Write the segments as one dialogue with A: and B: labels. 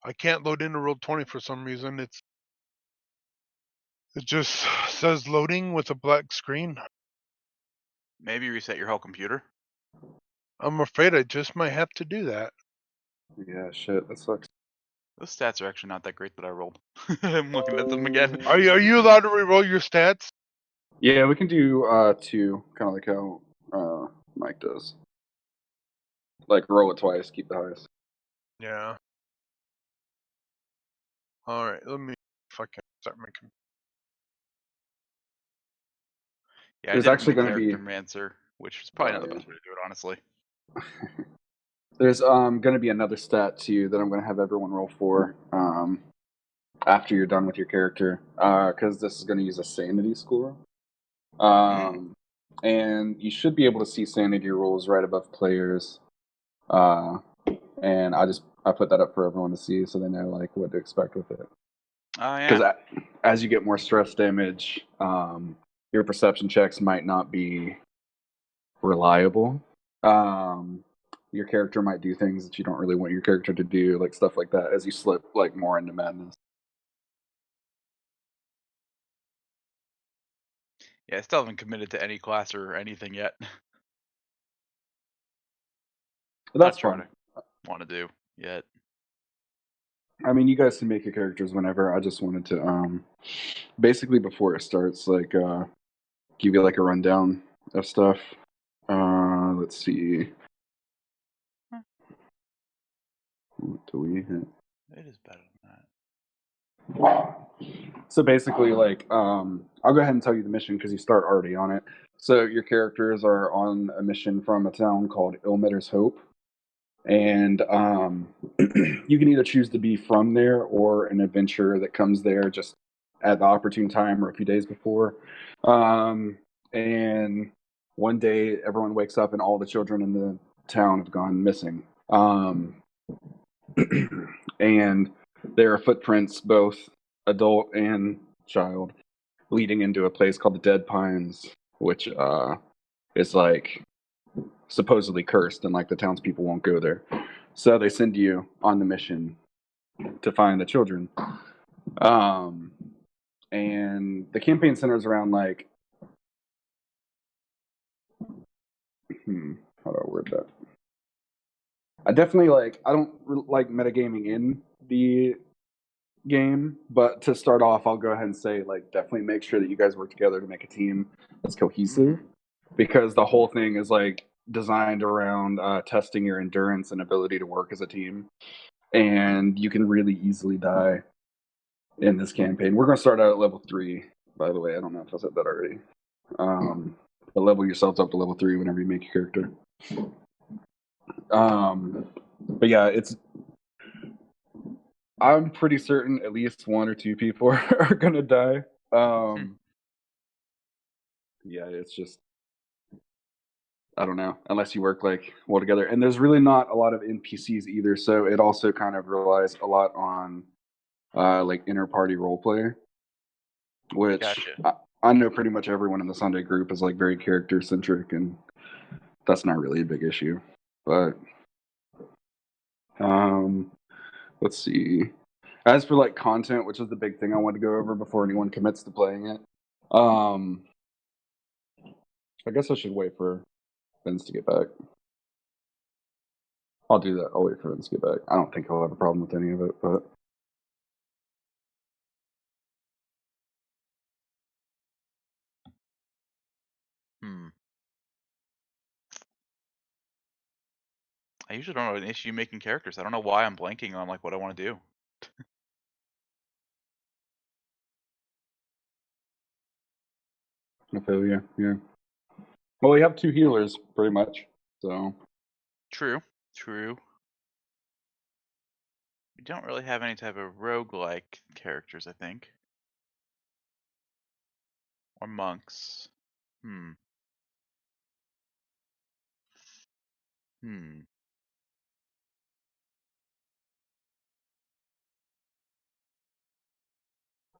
A: I can't load into Roll20 for some reason. It just says loading with a black screen.
B: Maybe reset your whole computer.
A: I'm afraid I just might have to do that.
C: Yeah, shit, that sucks.
B: Those stats are actually not that great that I rolled. I'm looking at them again.
A: Are you allowed to reroll your stats?
C: Yeah, we can do 2, kind of like how Mike does. Like roll it twice, keep the highest.
A: Yeah. All right, let me fucking start my computer.
B: Yeah,
C: There's
B: I did
C: actually
B: it from the
C: gonna be-
B: character mancer, which is probably not the
C: yeah.
B: best way to do it, honestly.
C: There's going to be another stat too that I'm going to have everyone roll for after you're done with your character, because this is going to use a sanity score. And you should be able to see sanity rolls right above players. And I put that up for everyone to see so they know like what to expect with it.
B: Oh
C: Because
B: yeah.
C: as you get more stress damage, your perception checks might not be reliable. Your character might do things that you don't really want your character to do, like stuff like that, as you slip like more into madness.
B: Yeah, I still haven't committed to any class or anything yet.
C: But that's
B: Not sure
C: fun.
B: what I want to do yet.
C: I mean, you guys can make your characters whenever. I just wanted to, basically before it starts, like, give you like a rundown of stuff. Let's see. What do we hit?
B: It is better than that.
C: So basically, like, I'll go ahead and tell you the mission because you start already on it. So your characters are on a mission from a town called Ilmitter's Hope. And you can either choose to be from there or an adventurer that comes there just at the opportune time or a few days before. And one day, everyone wakes up and all the children in the town have gone missing. And there are footprints, both adult and child, leading into a place called the Dead Pines, which is like supposedly cursed, and like the townspeople won't go there. So they send you on the mission to find the children. And the campaign centers around like, how do I word that? I definitely I don't like metagaming in the game, but to start off, I'll go ahead and say like definitely make sure that you guys work together to make a team that's cohesive, because the whole thing is like designed around testing your endurance and ability to work as a team, and you can really easily die in this campaign. We're going to start out at level 3, by the way. I don't know if I said that already. But level yourselves up to level 3 whenever you make your character. But yeah, I'm pretty certain at least 1 or 2 people are going to die. Yeah, it's just, I don't know, unless you work like well together. And there's really not a lot of NPCs either, so it also kind of relies a lot on like inter-party roleplay, which
B: Gotcha.
C: I know pretty much everyone in the Sunday group is like very character centric, and that's not really a big issue. But let's see. As for like content, which is the big thing I want to go over before anyone commits to playing it, I guess I should wait for Vince to get back. I'll do that. I'll wait for Vince to get back. I don't think he'll have a problem with any of it, but.
B: I usually don't have an issue making characters. I don't know why I'm blanking on like what I want to do.
C: I feel you, yeah. Well, we have 2 healers, pretty much, so.
B: True. We don't really have any type of roguelike characters, I think. Or monks.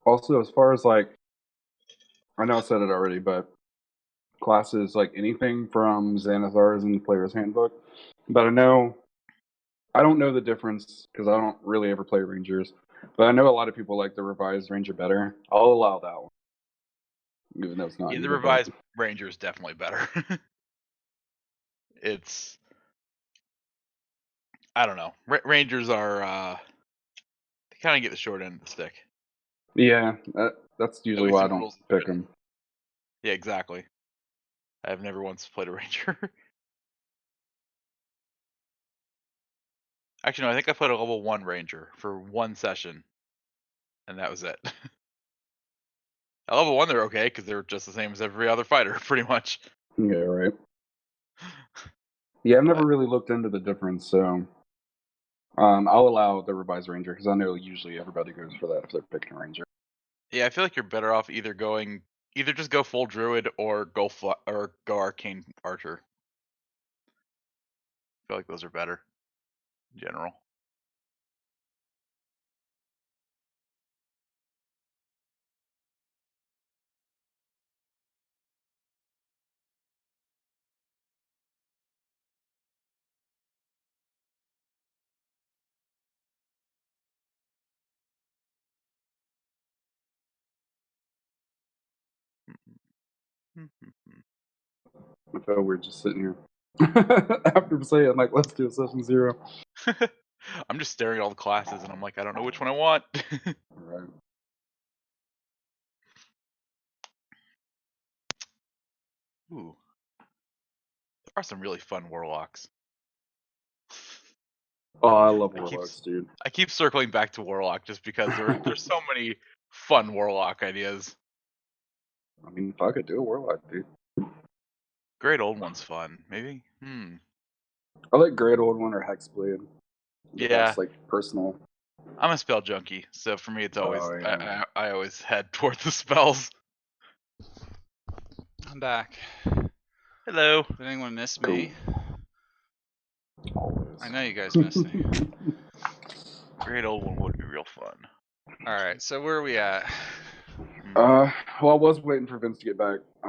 C: Also, as far as like, I know I said it already, but classes like anything from Xanathar's in the Player's Handbook. But I know I don't know the difference because I don't really ever play Rangers, but I know a lot of people like the revised Ranger better. I'll allow that one, even though it's not
B: Yeah, the
C: either.
B: revised Ranger is definitely better. It's I don't know. Rangers are they kind of get the short end of the stick.
C: Yeah, that's
B: At
C: usually
B: least
C: why I
B: in
C: don't
B: rules and
C: pick
B: written.
C: them.
B: Yeah, exactly. I've never once played a Ranger. Actually, no, I think I played a level 1 Ranger for one session, and that was it. At level 1, they're okay because they're just the same as every other fighter, pretty much.
C: Yeah, right. Yeah, I've never
B: But
C: really looked into the difference, so I'll allow the revised Ranger because I know usually everybody goes for that if they're picking a Ranger.
B: yeah, I feel like you're better off either just go full Druid or go Arcane Archer. I feel like those are better in general.
C: I feel weird just sitting here after saying like, let's do a session 0.
B: I'm just staring at all the classes and I'm like, I don't know which one I want.
C: Right.
B: Ooh, there are some really fun warlocks.
C: Oh, I love
B: I keep
C: warlocks, dude.
B: I keep circling back to warlock just because there's so many fun warlock ideas.
C: I mean, if I could do a warlock, dude.
B: Great old one's fun. Maybe.
C: I like Great Old One or Hexblade. But
B: Yeah,
C: that's like personal.
B: I'm a spell junkie, so for me it's always
C: Oh yeah.
B: I always head toward the spells.
D: I'm back.
B: Hello.
D: Did anyone miss
C: Cool.
D: me?
C: Always.
D: I know you guys missed me.
B: Great old one would be real fun.
D: Alright, so where are we at?
C: Well, I was waiting for Vince to get back, but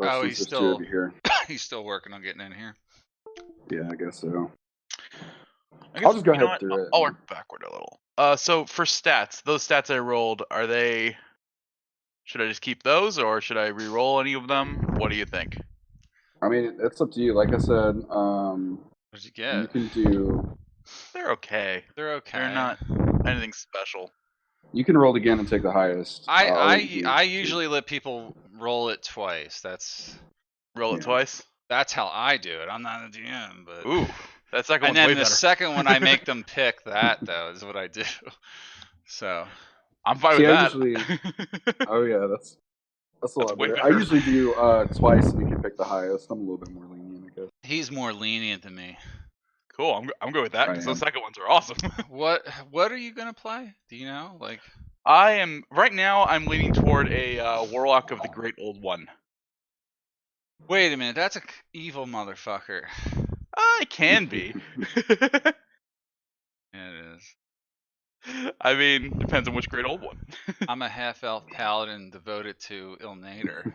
D: Oh,
C: since
D: he's
C: there's 2 of you here,
D: he's still working on getting in here.
C: yeah, I guess so.
B: I
C: I'll
B: guess
C: just go
B: you know
C: ahead
B: what?
C: through it.
B: I'll work backward a little. So for stats, those stats I rolled, are they? Should I just keep those, or should I re-roll any of them? What do you think?
C: I mean, it's up to you. Like I said,
D: What did you get?
C: you can do.
B: They're okay.
D: They're okay.
B: They're not anything special.
C: You can roll again and take the highest.
D: I
C: I'll
D: usually let people roll it twice.
B: Roll it
C: Yeah.
B: twice.
D: That's how I do it. I'm not a DM, but
B: Ooh, that second
D: and
B: one's way
D: then the
B: better.
D: second one I make them pick that though is what I do. So
B: I'm fine
C: See,
B: with
C: I
B: that.
C: usually. Oh yeah, that's a lot
B: way
C: better. I
B: better.
C: usually do twice, and you can pick the highest. I'm a little bit more lenient, I guess.
D: he's more lenient than me.
B: Cool. I'm good with that
C: I
B: because
C: am.
B: those second ones are awesome.
D: What are you gonna play? Do you know? Like
B: I am right now. I'm leaning toward a warlock of the Great Old One.
D: wait a minute, that's a evil motherfucker.
B: It can be.
D: It is.
B: I mean, depends on which Great Old One.
D: I'm a half-elf paladin devoted to Ilnator.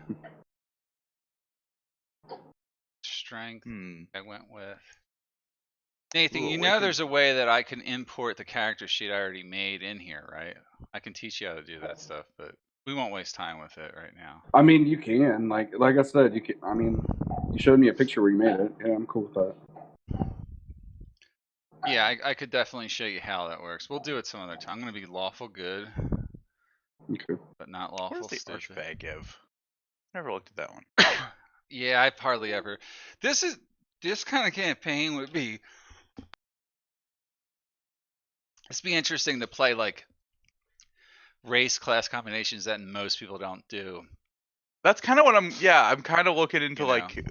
D: Strength, I went with. Nathan,
B: Ooh,
D: you know
B: awaken-
D: there's a way that I can import the character sheet I already made in here, right? I can teach you how to do that stuff, but we won't waste time with it right now.
C: I mean, you can. Like I said, you can. I mean, you showed me a picture where you made it. Yeah, I'm cool with that.
D: Yeah, I could definitely show you how that works. We'll do it some other time. I'm going to be lawful good,
C: Okay.
D: but not
B: What
D: lawful
B: does the
D: stupid.
B: Archfey give? Never looked at that one.
D: Yeah, I've hardly ever. This kind of campaign would be. It's be interesting to play like race class combinations that most people don't do.
B: That's kind of what I'm kind of looking into
D: You know.
B: like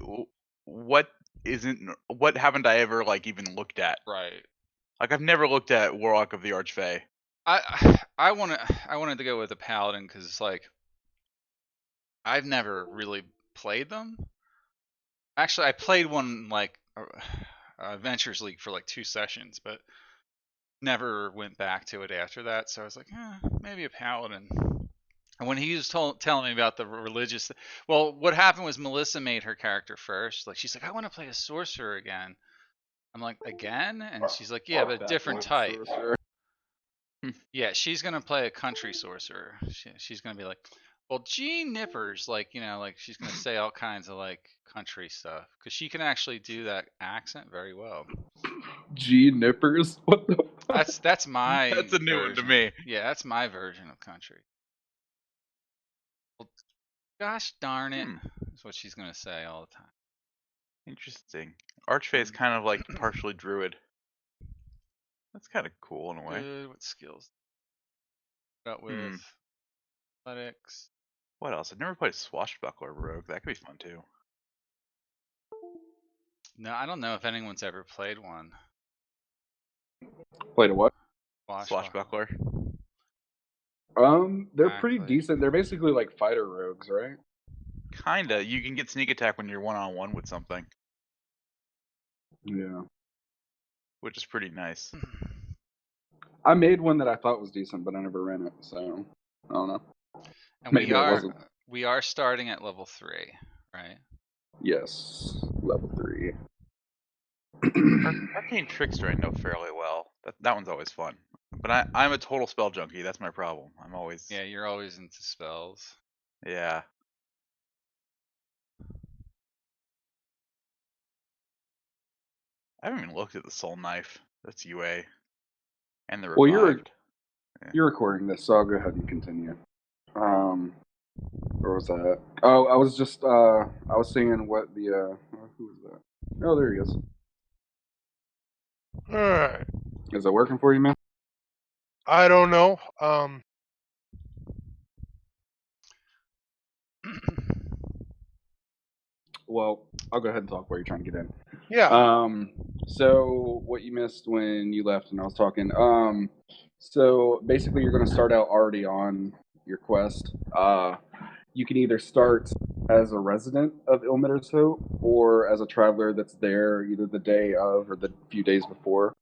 B: what haven't I ever like even looked at?
D: Right.
B: Like I've never looked at Warlock of the Archfey.
D: I wanted to go with a paladin because it's like I've never really played them. Actually, I played one like Adventures League for like 2 sessions, but never went back to it after that. So I was like, maybe a paladin. And when he was telling me about the religious, well, what happened was Melissa made her character first. Like she's like, I want to play a sorcerer again. I'm like, again? And she's like, yeah, but a different type. Yeah, she's gonna play a country sorcerer. She's gonna be like, well, G Nippers, like, you know, like she's gonna say all kinds of like country stuff because she can actually do that accent very well.
C: G Nippers? What the fuck?
D: That's my
B: That's a new one to
D: version.
B: me.
D: Yeah, that's my version of country. Well, gosh darn it, is what she's gonna say all the time.
B: Interesting. Archfey is kind of like partially druid. That's kind of cool in a way.
D: Good. What skills? Got with athletics.
B: What else? I've never played Swashbuckler Rogue. That could be fun too.
D: No, I don't know if anyone's ever played one.
C: Played a what?
B: Swashbuckler.
C: They're pretty
D: Exactly.
C: decent. They're basically like fighter rogues, right?
B: Kinda. You can get sneak attack when you're one-on-one with something,
C: Yeah.
B: which is pretty nice.
C: I made one that I thought was decent, but I never ran it, so I don't know.
D: And
C: Maybe it wasn't.
D: we are starting at level 3, right?
C: Yes, level 3.
B: Arcane Trickster I know fairly well. That one's always fun. But I'm a total spell junkie. That's my problem. I'm always
D: Yeah, you're always into spells.
B: yeah. I haven't even looked at the Soul Knife. That's UA. And the
C: Well,
B: revived.
C: you're recording this, so I'll go ahead and continue. Where was that? Oh, I was just I was seeing what the who was that? Oh, there he is.
A: All right.
C: Is it working for you, man?
A: I don't know.
C: Well, I'll go ahead and talk while you're trying to get in.
A: Yeah.
C: So what you missed when you left and I was talking. So basically you're gonna start out already on your quest. You can either start as a resident of Ilmater's Hope or as a traveler that's there either the day of or the few days before.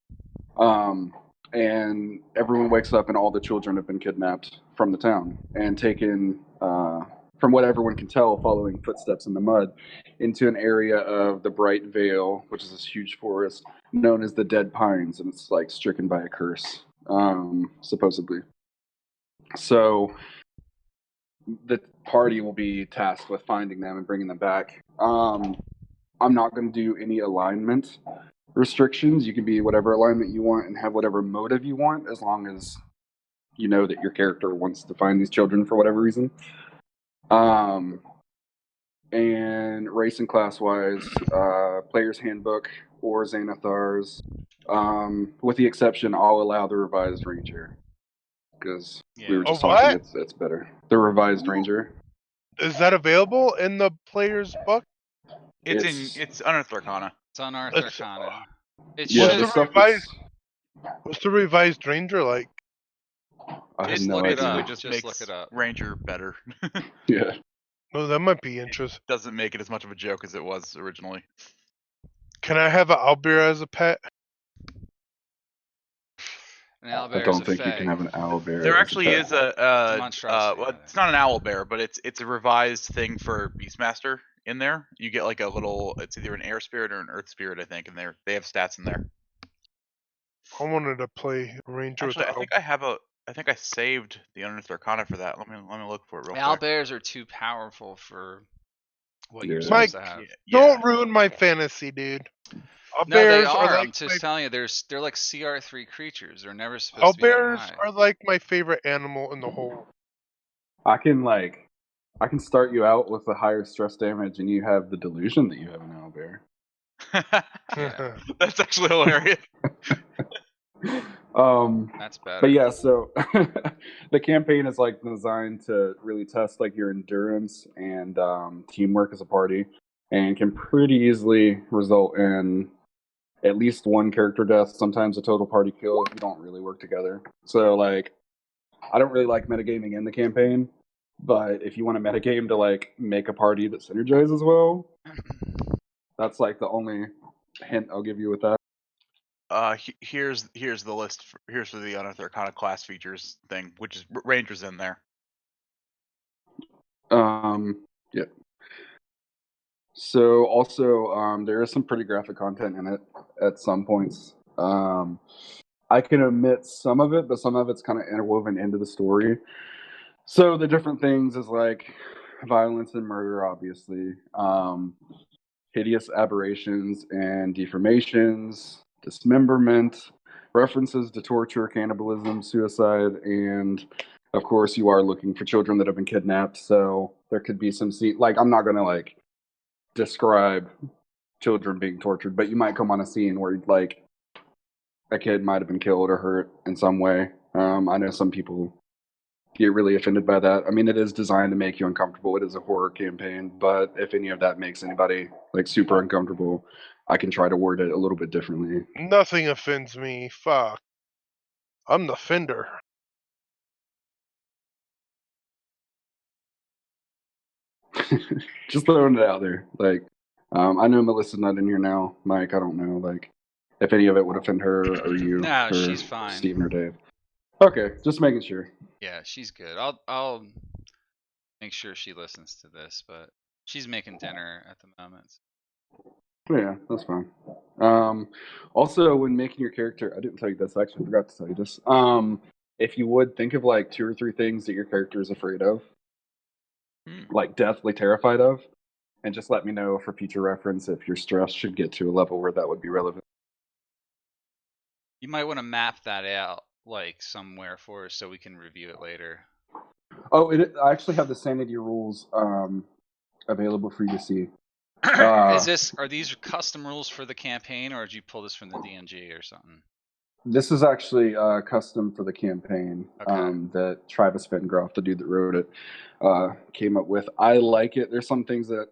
C: And everyone wakes up and all the children have been kidnapped from the town and taken, from what everyone can tell, following footsteps in the mud, into an area of the Bright Vale, which is this huge forest known as the Dead Pines, and it's like stricken by a curse, supposedly. So the party will be tasked with finding them and bringing them back. I'm not going to do any alignment restrictions. You can be whatever alignment you want and have whatever motive you want, as long as you know that your character wants to find these children for whatever reason. And race and class wise, player's handbook or Xanathar's. With the exception, I'll allow the revised ranger because we were just talking. It's better. The revised ranger.
A: Is that available in the player's book?
B: It's Unearthed Arcana.
D: It's on Unearthed Arcana. It
C: Yeah,
D: should.
A: What's the revised ranger like?
C: I have
D: Just
C: no
D: look it
C: idea.
D: up.
B: Just
D: Just
B: makes
D: look it up.
B: Ranger better.
C: Yeah.
A: Oh, that might be interesting.
B: Doesn't make it as much of a joke as it was originally.
A: Can I have an owlbear as a pet?
D: An owlbear
C: I
D: is
C: don't
D: a
C: think you
D: fae.
C: can have an owlbear.
B: There
C: as a
B: actually
C: pet.
B: is a
D: monstrosity,
B: well,
D: I
B: it's
D: think.
B: not an owlbear, but it's a revised thing for Beastmaster in there. You get like a little. It's either an air spirit or an earth spirit, I think, and they have stats in there.
A: I wanted to play a ranger
B: Actually,
A: with
B: I think I saved the Unearthed Arcana for that. Let me look for it real quick.
D: Owlbears are too powerful for what you're
C: Yeah.
D: supposed
A: Mike,
D: to have.
A: Don't ruin my fantasy, dude.
D: No, they
A: Owlbears
D: are.
A: like
D: I'm just telling you, they're like CR3 creatures. They're never supposed to be that
A: owlbears
D: high.
A: are like my favorite animal in the whole.
C: I can start you out with the higher stress damage, and you have the delusion that you have an owlbear.
D: Yeah.
B: That's actually hilarious.
D: That's better.
C: But yeah, so the campaign is like designed to really test like your endurance and teamwork as a party, and can pretty easily result in at least one character death, sometimes a total party kill if you don't really work together. So like, I don't really like metagaming in the campaign, but if you want a metagame to like make a party that synergizes well, that's like the only hint I'll give you with that.
B: Here's the list. Here's for the Unearthed Arcana class features thing, which is Rangers in there.
C: Yeah. So also, there is some pretty graphic content in it at some points. I can omit some of it, but some of it's kind of interwoven into the story. So the different things is like violence and murder, obviously, hideous aberrations and deformations, dismemberment, references to torture, cannibalism, suicide, and of course, you are looking for children that have been kidnapped. So there could be some scene. Like I'm not gonna like describe children being tortured, but you might come on a scene where like a kid might have been killed or hurt in some way. I know some people get really offended by that. I mean, it is designed to make you uncomfortable. It is a horror campaign, but if any of that makes anybody like super uncomfortable, I can try to word it a little bit differently.
A: Nothing offends me. Fuck. I'm the fender.
C: Just throwing it out there. Like, I know Melissa's not in here now. Mike, I don't know. Like, if any of it would offend her or you
D: No,
C: or
D: she's fine.
C: Steven or Dave. Okay, just making sure.
D: Yeah, she's good. I'll make sure she listens to this, but she's making dinner at the moment.
C: Oh, yeah, that's fine. Also, when making your character, I didn't tell you this. I actually forgot to tell you this. If you would think of like 2 or 3 things that your character is afraid of, like deathly terrified of, and just let me know for future reference if your stress should get to a level where that would be relevant.
D: You might want to map that out like somewhere for us so we can review it later.
C: Oh, I actually have the sanity rules available for you to see.
D: Are these custom rules for the campaign, or did you pull this from the DNG or something?
C: This is actually custom for the campaign that Travis Vengroff, the dude that wrote it, came up with. I like it. There's some things that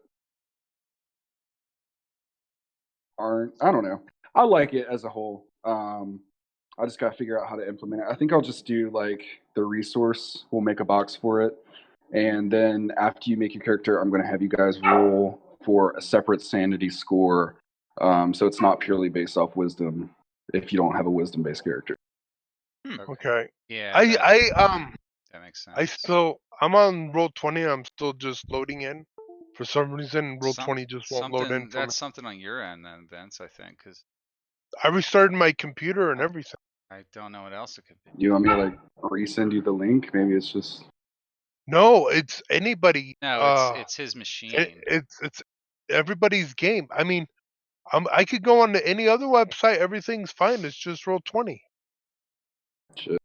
C: aren't. I don't know. I like it as a whole. I just gotta figure out how to implement it. I think I'll just do like the resource. We'll make a box for it, and then after you make your character, I'm gonna have you guys roll for a separate sanity score. So it's not purely based off wisdom if you don't have a wisdom-based character.
A: Okay.
D: Yeah. That makes sense.
A: I'm on roll 20. I'm still just loading in. For some reason, roll 20 just won't load in.
D: That's something on your end then, Vince. I think because
A: I restarted my computer and everything.
D: I don't know what else it could be.
C: Do you want me to like resend you the link? Maybe it's just.
A: No, it's anybody.
D: No, it's his machine.
A: It's everybody's game. I mean, I could go on to any other website. Everything's fine. It's just roll 20.
C: Shit.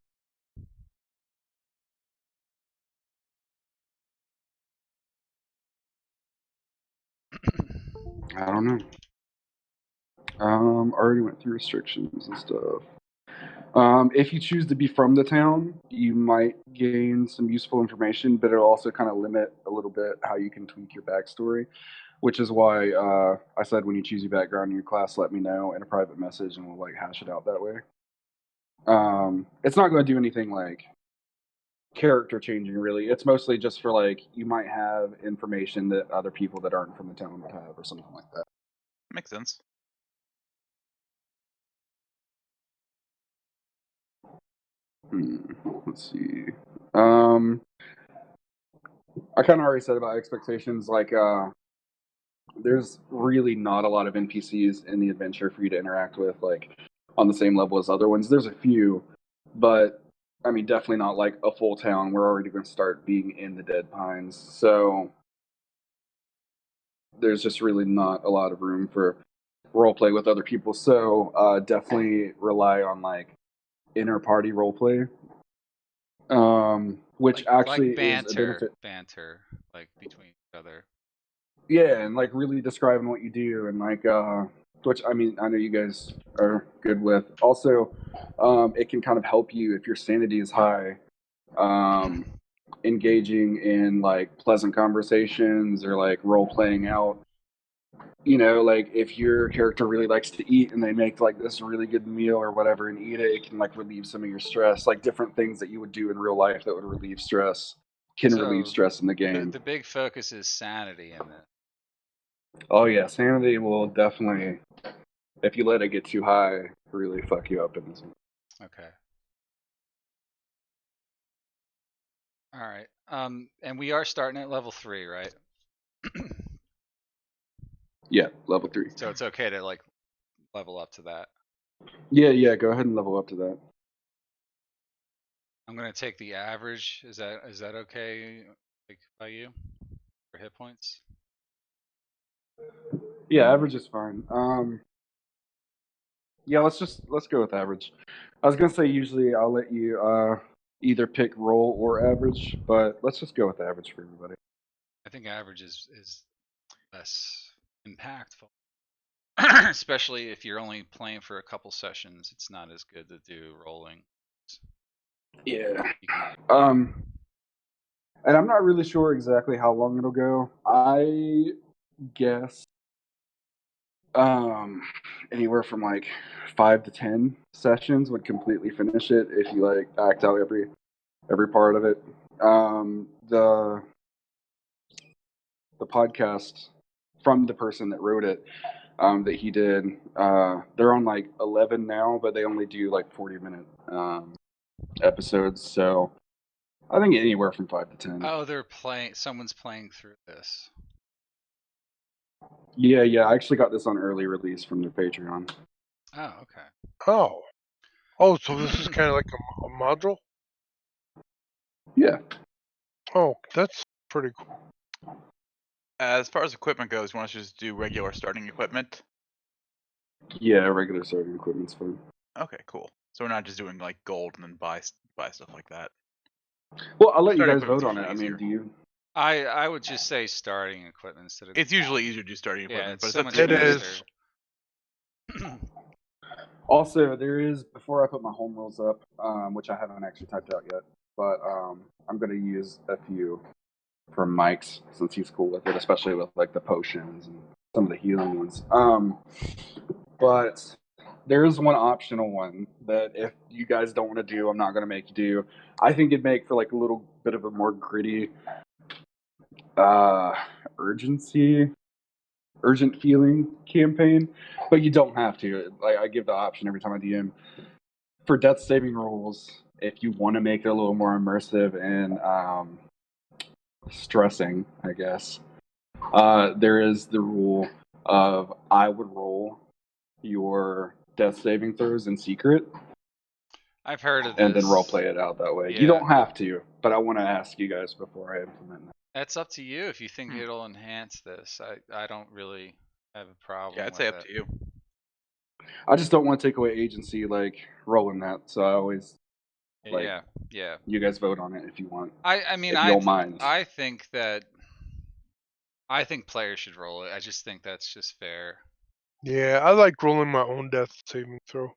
C: I don't know. Already went through restrictions and stuff. If you choose to be from the town, you might gain some useful information, but it'll also kind of limit a little bit how you can tweak your backstory, which is why I said when you choose your background in your class, let me know in a private message, and we'll like hash it out that way. It's not going to do anything like character changing, really. It's mostly just for like you might have information that other people that aren't from the town would have, or something like that.
B: Makes sense.
C: Let's see. I kind of already said about expectations. Like, there's really not a lot of NPCs in the adventure for you to interact with, like on the same level as other ones. There's a few, but I mean, definitely not like a full town. We're already going to start being in the Dead Pines, so there's just really not a lot of room for roleplay with other people. So definitely rely on like inter party roleplay, which actually is a benefit.
D: Banter, like between each other.
C: Yeah, and like really describing what you do, and like which I mean I know you guys are good with. Also, it can kind of help you if your sanity is high, engaging in like pleasant conversations or like role playing out. You know, like if your character really likes to eat and they make like this really good meal or whatever and eat it, it can like relieve some of your stress. Like different things that you would do in real life that would relieve stress can relieve stress in the game.
D: The big focus is sanity in it.
C: Oh yeah, sanity will definitely, if you let it get too high, really fuck you up in this one.
D: Okay. All right. And we are starting at level 3, right?
C: Yeah, level 3.
D: So it's okay to like level up to that.
C: Yeah, go ahead and level up to that.
D: I'm gonna take the average. Is that okay? Like by you for hit points?
C: Yeah, average is fine. Yeah, let's go with average. I was gonna say usually I'll let you either pick roll or average, but let's just go with average for everybody.
D: I think average is less impactful, especially if you're only playing for a couple sessions. It's not as good to do rolling.
C: Yeah.
D: You can,
C: And I'm not really sure exactly how long it'll go. I guess anywhere from like 5 to 10 sessions would completely finish it if you like act out every part of it. The podcast from the person that wrote it, that he did, they're on like 11 now, but they only do like 40-minute episodes. So I think anywhere from 5 to 10.
D: oh, they're playing. Someone's playing through this.
C: Yeah. I actually got this on early release from their Patreon.
D: Oh, okay.
A: So this is kind of like a module.
C: Yeah.
A: Oh, that's pretty cool.
B: As far as equipment goes, you want us to just do regular starting equipment?
C: Yeah, regular starting equipment's fine.
B: Okay, cool. So we're not just doing like gold and then buy stuff like that.
C: Well, I'll let you
B: Starting
C: guys
B: equipment's
C: vote on it.
B: usually
C: I mean,
B: easier.
C: do you?
D: I would just say starting equipment instead of.
B: It's usually easier to do starting
D: Yeah,
B: equipment,
D: it's
B: but
D: so
B: it's up
D: much
B: to you
A: It
B: guys.
A: is.
D: faster.
C: Also, there is, before I put my home rules up, which I haven't actually typed out yet, but I'm going to use a few from Mike's since he's cool with it, especially with like the potions and some of the healing ones. But there is one optional one that if you guys don't want to do, I'm not going to make you do. I think it'd make for like a little bit of a more gritty uh, urgency urgent feeling campaign, but you don't have to. Like I give the option every time I DM for death saving rules. If you want to make it a little more immersive and stressing, I guess there is the rule of I would roll your death saving throws in secret
D: I've heard of
C: and then role
D: this.
C: play it out that way. You
D: Yeah,
C: don't have to, but I want to ask you guys before I implement that.
D: that's up to you if you think
B: Hmm.
D: it'll enhance this. I don't really have a problem
B: Yeah, I'd
D: with
B: say up
D: it.
B: to you.
C: I just don't want to take away agency like rolling that, so I always like
D: Yeah.
C: you guys vote on it if you want.
D: I mean
C: If you don't mind.
D: I think that I think players should roll it. I just think that's just fair.
A: Yeah, I like rolling my own death saving throw.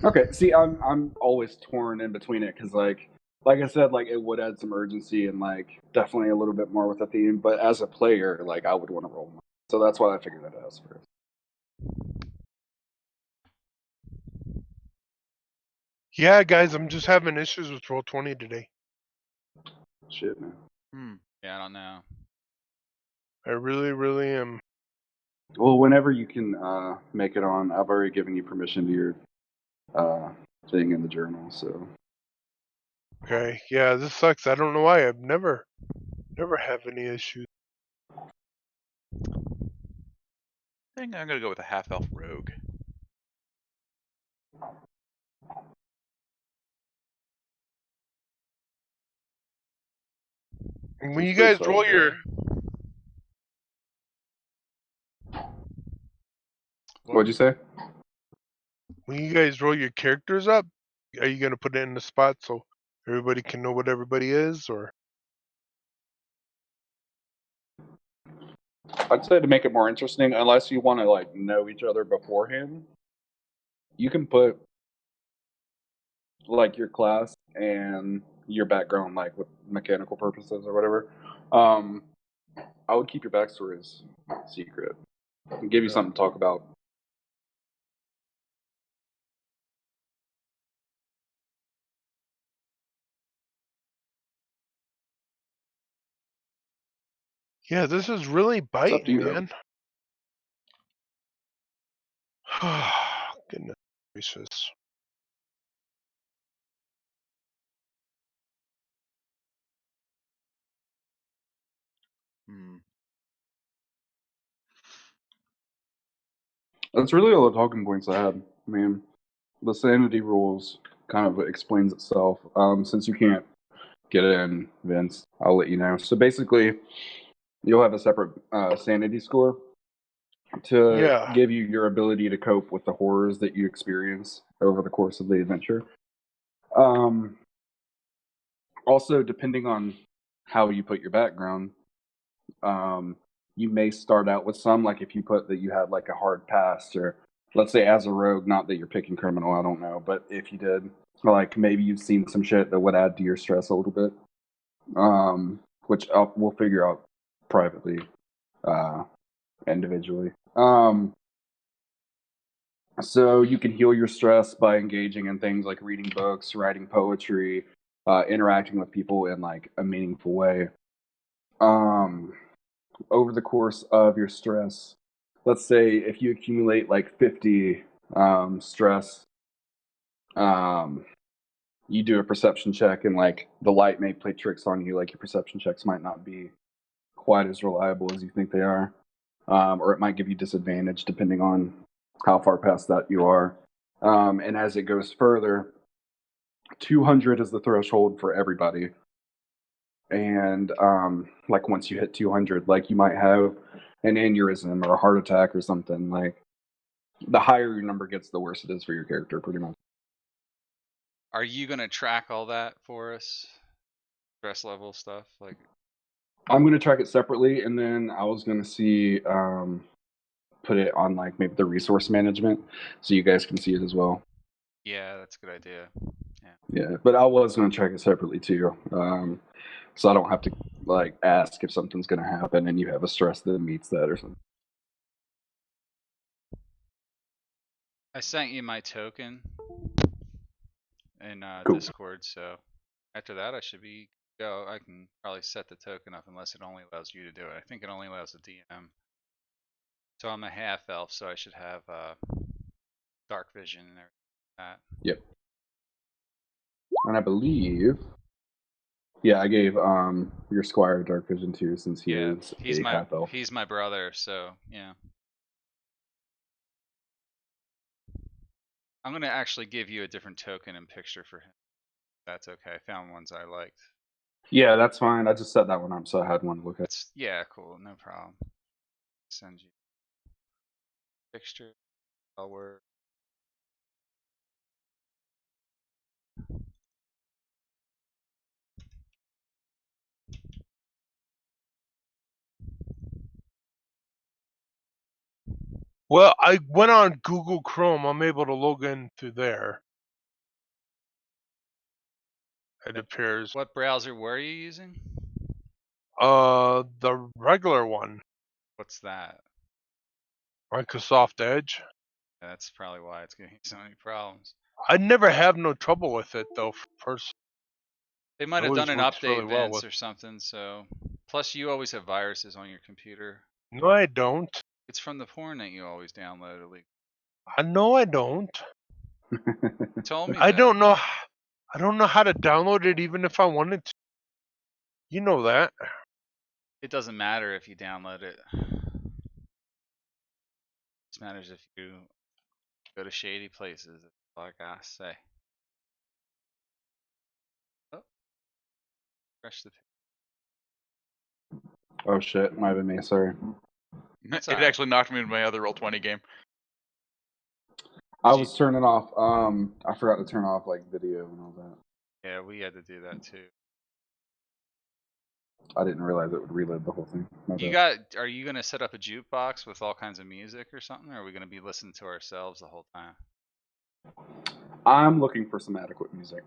C: Okay, see, I'm always torn in between it because like I said, like it would add some urgency and like definitely a little bit more with the theme. But as a player, like I would want to roll mine, so that's why I figured that out first.
A: Yeah, guys, I'm just having issues with Roll20 today.
C: Shit, man.
B: Hmm.
D: Yeah, I don't know.
A: I really, really am.
C: Well, whenever you can make it on, I've already given you permission to your thing in the journal. So
A: Okay. Yeah, this sucks. I don't know why. I've never have any issues.
B: I think I'm gonna go with a half elf rogue.
A: And when
C: That's
A: you
C: pretty
A: guys roll
C: solid.
A: your
C: What'd you say?
A: characters up, are you gonna put it in the spot so everybody can know what everybody is, or?
C: I'd say to make it more interesting, unless you want to like know each other beforehand, you can put like your class and your background, like with mechanical purposes or whatever. Um, I would keep your backstories secret and give you something to talk about.
A: Yeah, this is really
C: It's up to
A: biting,
C: you, though.
A: man. Goodness gracious.
B: Hmm.
C: That's really all the talking points I had. I mean, the sanity rules kind of explains itself. Since you can't get in, Vince, I'll let you know. So basically, you'll have a separate sanity score to
A: Yeah.
C: give you your ability to cope with the horrors that you experience over the course of the adventure. Um, Also, depending on how you put your background, um, you may start out with some, like if you put that you had like a hard past, or let's say as a rogue, not that you're picking criminal, I don't know, but if you did, like maybe you've seen some shit that would add to your stress a little bit, which we'll figure out privately, uh, individually. So you can heal your stress by engaging in things like reading books, writing poetry, interacting with people in like a meaningful way. Um, Over the course of your stress, let's say if you accumulate like 50 stress, um, you do a perception check, and like the light may play tricks on you. Like your perception checks might not be quite as reliable as you think they are, or it might give you disadvantage depending on how far past that you are. And as it goes further, 200 is the threshold for everybody. And like once you hit 200, like you might have an aneurysm or a heart attack or something. Like the higher your number gets, the worse it is for your character, pretty much.
D: Are you gonna track all that for us? Stress level stuff, like
C: I'm going to track it separately, and then I was going to see put it on like maybe the resource management so you guys can see it as well.
D: yeah, that's a good idea.
C: Yeah, but I was going to track it separately too, so I don't have to like ask if something's going to happen and you have a stress that meets that or something.
D: I sent you my token in
C: Cool.
D: Discord, so after that I should be go. I can probably set the token up unless it only allows you to do it. I think it only allows the DM. So I'm a half elf, so I should have dark vision and everything like that.
C: Yep. And I believe, yeah, I gave your squire dark vision too, since he
D: Yeah,
C: is a half elf.
D: he's my brother, so yeah. I'm gonna actually give you a different token and picture for him. That's okay. I found ones I liked.
C: Yeah, that's fine. I just set that one up so I had one to look at.
D: That's yeah, cool, no problem. Send you picture. I'll work.
A: Well, I went on Google Chrome. I'm able to log in through there. It appears.
D: What browser were you using?
A: The regular one,
D: What's that?
A: Microsoft Edge.
D: That's probably why it's giving you so many problems.
A: I never have no trouble with it though. First,
D: They
A: it
D: might have done
A: always
D: an
A: works really
D: update,
A: well
D: Vince,
A: with.
D: or something. So, plus you always have viruses on your computer.
A: No, I don't.
D: It's from the porn that you always download.
A: I know I don't.
D: You told me
A: I
D: that.
A: don't know. I don't know how to download it, even if I wanted to. You know that.
D: It doesn't matter if you download it. It just matters if you go to shady places. That's all I gotta say. Oh, refresh the.
C: Oh shit, might have been me. Sorry.
D: That's
B: It
D: alright.
B: actually knocked me into my other Roll20 game.
C: I
D: Did
C: was turning off. I forgot to turn off like video and all that.
D: Yeah, we had to do that too.
C: I didn't realize it would reload the whole thing.
D: Are you gonna set up a jukebox with all kinds of music or something, or are we gonna be listening to ourselves the whole time?
C: I'm looking for some adequate music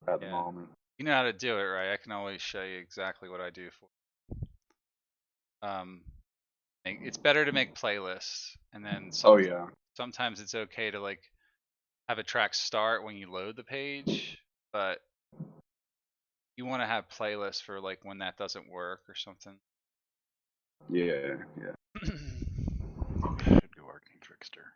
C: at the
D: Yeah.
C: moment.
D: You know how to do it, right? I can always show you exactly what I do for. It's better to make playlists, and then
C: Oh yeah.
D: sometimes it's okay to like have a track start when you load the page, but you want to have playlists for like when that doesn't work or something.
C: Yeah.
B: Should be working, Trickster.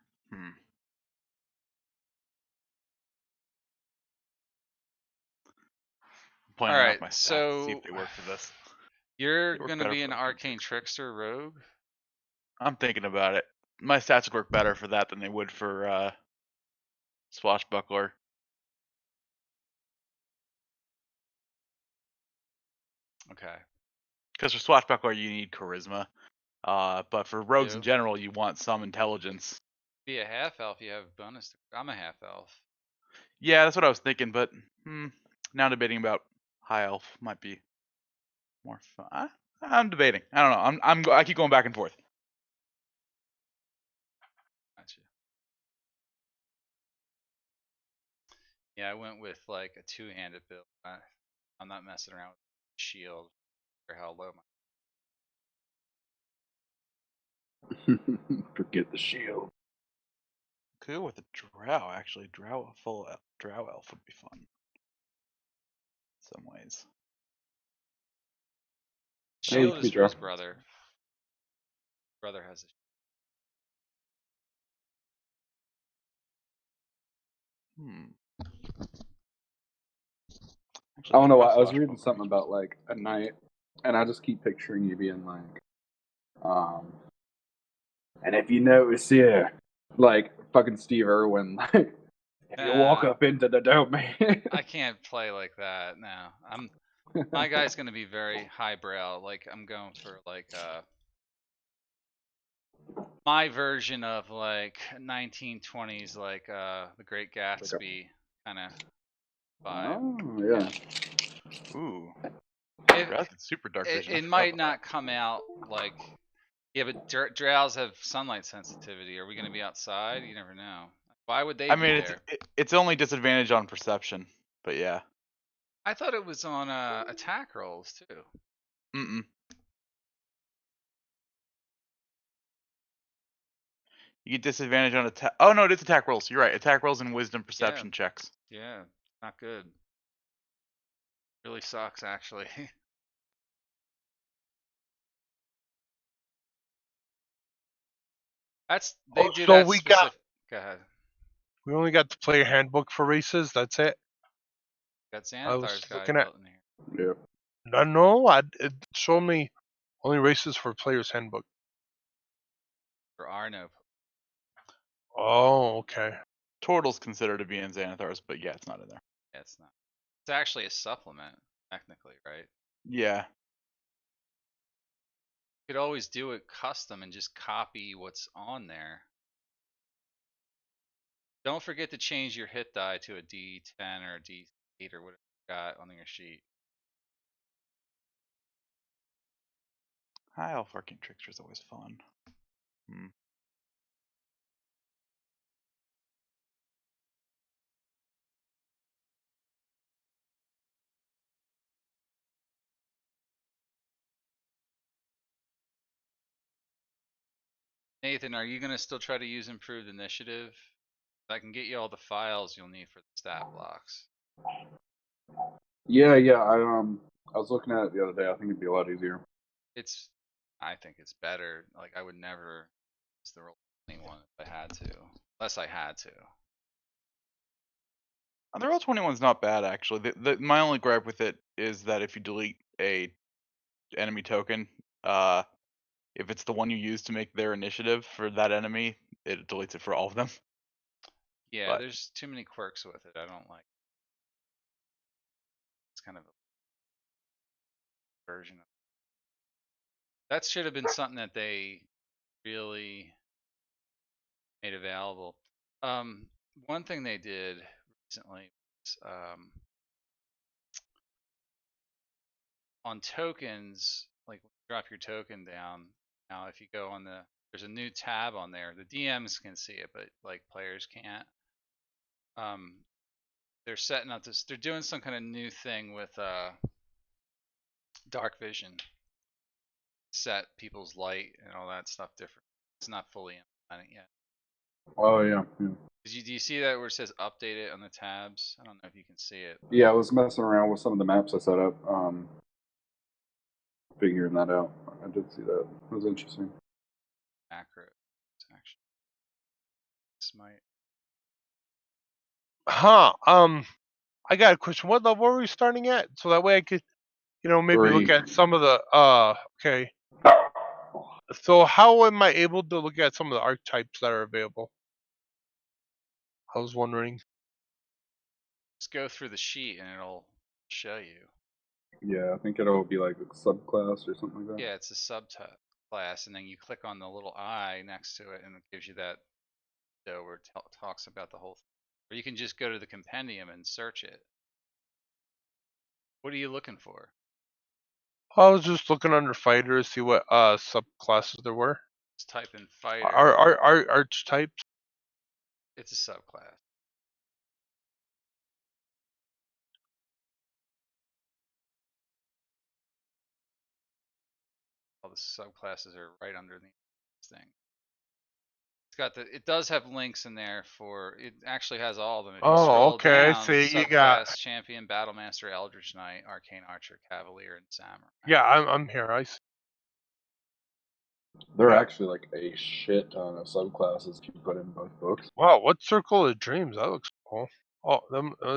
B: Playing around with my stats to see if they work for this.
D: You're
B: They work
D: gonna
B: better
D: be
B: for
D: an
B: Arcane
D: arcane trickster rogue.
B: I'm thinking about it. my stats would work better for that than they would for Swashbuckler.
D: Okay.
B: Because for Swashbuckler you need charisma, but for rogues in
D: Yep.
B: general you want some intelligence.
D: Be a half elf, you have bonus. I'm a half elf.
B: Yeah, that's what I was thinking, but now debating about high elf might be more fun. I'm debating. I don't know. I keep going back and forth.
D: Gotcha. Yeah, I went with like a two-handed build. I'm not messing around with shield or how low my.
C: Forget the shield.
B: Could go with a drow actually. Drow elf would be fun. In some ways.
C: Yeah, you
D: Shield
C: could
D: is
C: be
D: for his
C: drow.
D: brother. Brother has a.
B: Actually,
C: I don't know why.
B: drow
C: I was reading
B: Swashbuckler
C: something
B: makes
C: about like a knight, and I just keep picturing you being like, and if you notice here, like fucking Steve Irwin, like if you walk up into the domain.
D: I can't play like that. No, my guy's gonna be very highbrow. Like I'm going for like my version of like 1920s, like The Great Gatsby kind of vibe.
C: Oh yeah.
B: Ooh.
D: It,
B: Drow's got super dark vision. I
D: it
B: forgot
D: might
B: about
D: not come out like. Yeah, but drows have sunlight sensitivity. Are we going to be outside? You never know. Why would
B: that.
D: they
B: I
D: be
B: mean,
D: there?
B: it's only disadvantage on perception, but yeah.
D: I thought it was on attack rolls too.
B: Mm-mm. You get disadvantage on attack. Oh no, it is attack rolls. You're right. Attack rolls and wisdom perception checks.
D: Yeah, not good. Really sucks, actually. They do
A: So
D: that specific. Go ahead.
A: we only got the player handbook for races. That's it.
D: Got
A: I was
D: Xanathar's guide
A: looking at.
D: built in here.
C: Yeah.
A: No, it showed me only races for player's handbook.
D: For Arno.
A: Oh, okay.
B: Turtle's considered to be in Xanathar's, but yeah, it's not in there.
D: Yeah, it's not. It's actually a supplement, technically, right?
B: Yeah.
D: You could always do it custom and just copy what's on there. Don't forget to change your hit die to a D10 or a D8 or whatever you got on your sheet.
B: High elf arcane trickster is always fun.
D: Nathan, are you going to still try to use improved initiative? I can get you all the files you'll need for the stat blocks.
C: Yeah. I was looking at it the other day. I think it'd be a lot easier.
D: I think it's better. Like I would never use the roll 21 if I had to, unless I had to.
B: The roll 21's not bad actually. My only gripe with it is that if you delete a enemy token, if it's the one you use to make their initiative for that enemy, it deletes it for all of them.
D: Yeah,
B: But
D: there's too many quirks with it. I don't like. It's kind of a version of. That should have been something that they really made available. One thing they did recently was on tokens, like when you drop your token down. Now, if you go on there's a new tab on there. The DMs can see it, but like players can't. They're setting up this. They're doing some kind of new thing with dark vision. Set people's light and all that stuff different. It's not fully implemented yet.
C: Oh yeah.
D: Do you see that where it says update it on the tabs? I don't know if you can see it.
C: Yeah, I was messing around with some of the maps I set up, figuring that out. I did see that. It was interesting.
D: Accurate. Actually. Smite.
A: Huh. I got a question. What level are we starting at? So that way I could, maybe look
C: 3.
A: at some of the. Okay. So how am I able to look at some of the archetypes that are available? I was wondering.
D: Just go through the sheet and it'll show you.
C: Yeah, I think it'll be like a subclass or something like that.
D: Yeah, it's a subclass, and then you click on the little eye next to it, and it gives you that window where it talks about the whole thing. Or you can just go to the compendium and search it. What are you looking for?
A: I was just looking under fighter to see what subclasses there were.
D: Just type in fighter.
A: Are archetypes?
D: It's a subclass. All the subclasses are right underneath this thing. It's got it does have links in there for, it actually has all of them. If you scroll
A: Okay.
D: down,
A: See, you got.
D: subclass, champion, battlemaster, eldritch knight, arcane archer, cavalier, and samurai.
A: Yeah, I'm here. I see.
C: There are
A: Yeah.
C: actually like a shit ton of subclasses you can put in both books.
A: Wow, what Circle of Dreams? That looks cool. Oh,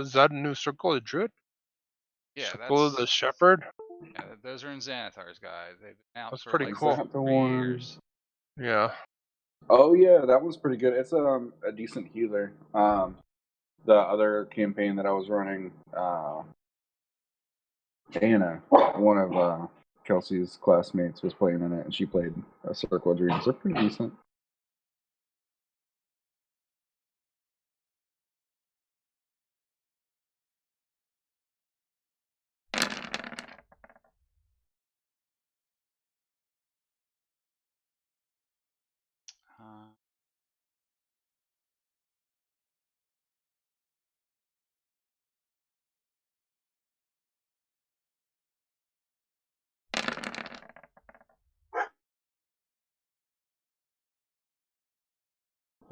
A: is that a new Circle of Druid?
D: Yeah,
A: Circle of the Shepherd?
D: yeah, those are in Xanathar's guide. They've been out
A: That's
D: for
A: pretty
D: like
A: cool.
D: 3 years.
A: Yeah.
C: Oh yeah, that one's pretty good. It's a decent healer. The other campaign that I was running, Anna, one of Kelsey's classmates, was playing in it, and she played a Circle of Dreams. They're pretty decent.
D: Uh,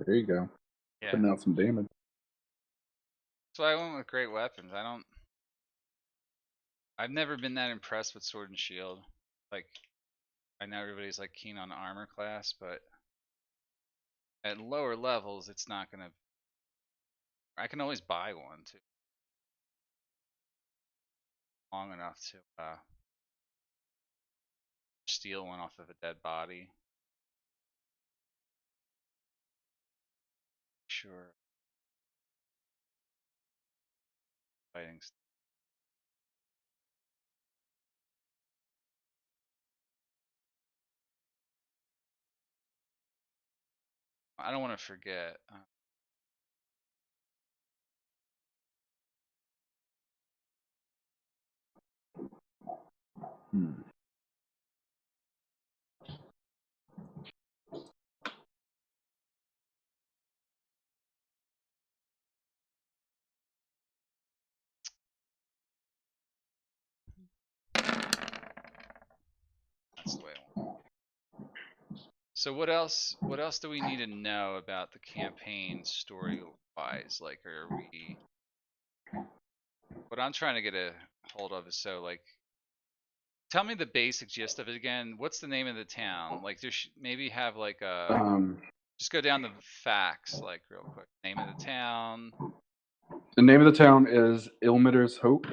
C: There you go.
D: yeah.
C: Putting out some damage.
D: So I went with great weapons. I've never been that impressed with sword and shield. Like, I know everybody's like keen on armor class, but at lower levels, it's not gonna. I can always buy one too, long enough to steal one off of a dead body. Sure. Fighting. I don't want to forget. That's the way I want. So what else? What else do we need to know about the campaign story-wise? Like, are we? What I'm trying to get a hold of is, so like, tell me the basic gist of it again. What's the name of the town? Like, there maybe have like a. Just go down the facts, like, real quick. Name of the town.
C: The name of the town is Ilmater's Hope.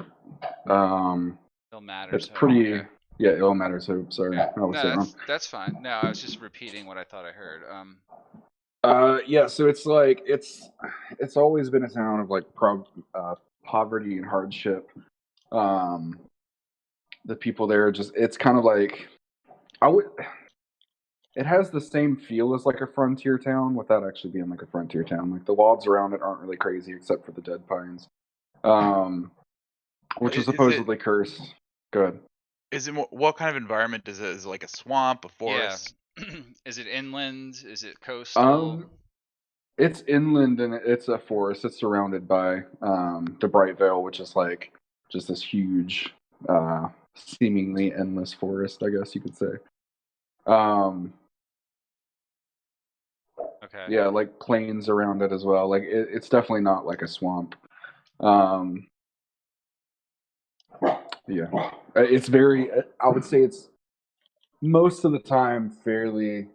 D: Ill Matters.
C: It's pretty.
D: Okay.
C: Yeah, Ilmater's Hope. Sorry,
D: Okay.
C: I was saying wrong.
D: That's fine. No, I was just repeating what I thought I heard.
C: Yeah, so it's like it's always been a town of like poverty and hardship. The people there are just, it's kind of like, it has the same feel as like a frontier town without actually being like a frontier town. Like the walls around it aren't really crazy except for the dead pines, which is supposedly cursed. Good.
B: Is it what kind of environment is it? Is it like a swamp, a forest?
D: Yeah. Is it inland? Is it coastal?
C: It's inland and it's a forest. It's surrounded by the Bright Vale, which is like just this huge, seemingly endless forest, I guess you could say.
D: Okay.
C: Yeah, like plains around it as well. Like it's definitely not like a swamp. Yeah, it's very. I would say it's most of the time fairly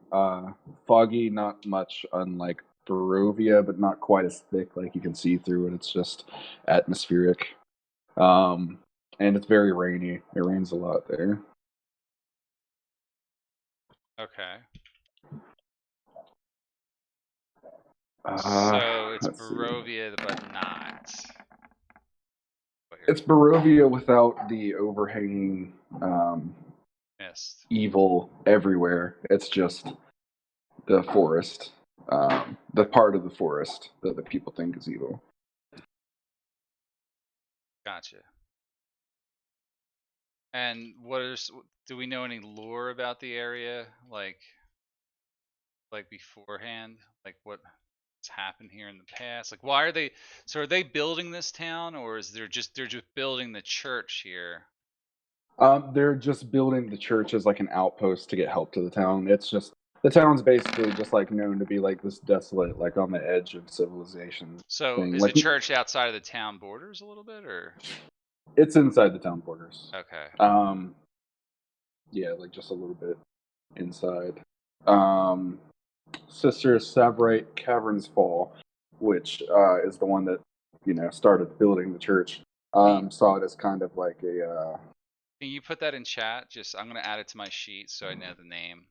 C: foggy. Not much unlike Barovia, but not quite as thick. Like you can see through it. It's just atmospheric, and it's very rainy. It rains a lot there.
D: Okay. So it's
C: Let's see.
D: Barovia, but not.
C: It's Barovia without the overhanging
D: Missed.
C: evil everywhere. It's just the forest, the part of the forest that the people think is evil.
D: Gotcha. And do we know any lore about the area, like beforehand, like what's happened here in the past? Like, why are they? So are they building this town, or is they're just building the church here?
C: They're just building the church as like an outpost to get help to the town. It's just the town's basically just like known to be like this desolate, like on the edge of civilization
D: So
C: thing.
D: is
C: Like
D: the church outside of the town borders a little bit, or?
C: it's inside the town borders.
D: Okay.
C: Yeah, like just a little bit inside. Sister Savrite Caverns Fall, which is the one that started building the church. Saw it as kind of like a.
D: Can you put that in chat? I'm gonna add it to my sheet so I know the name.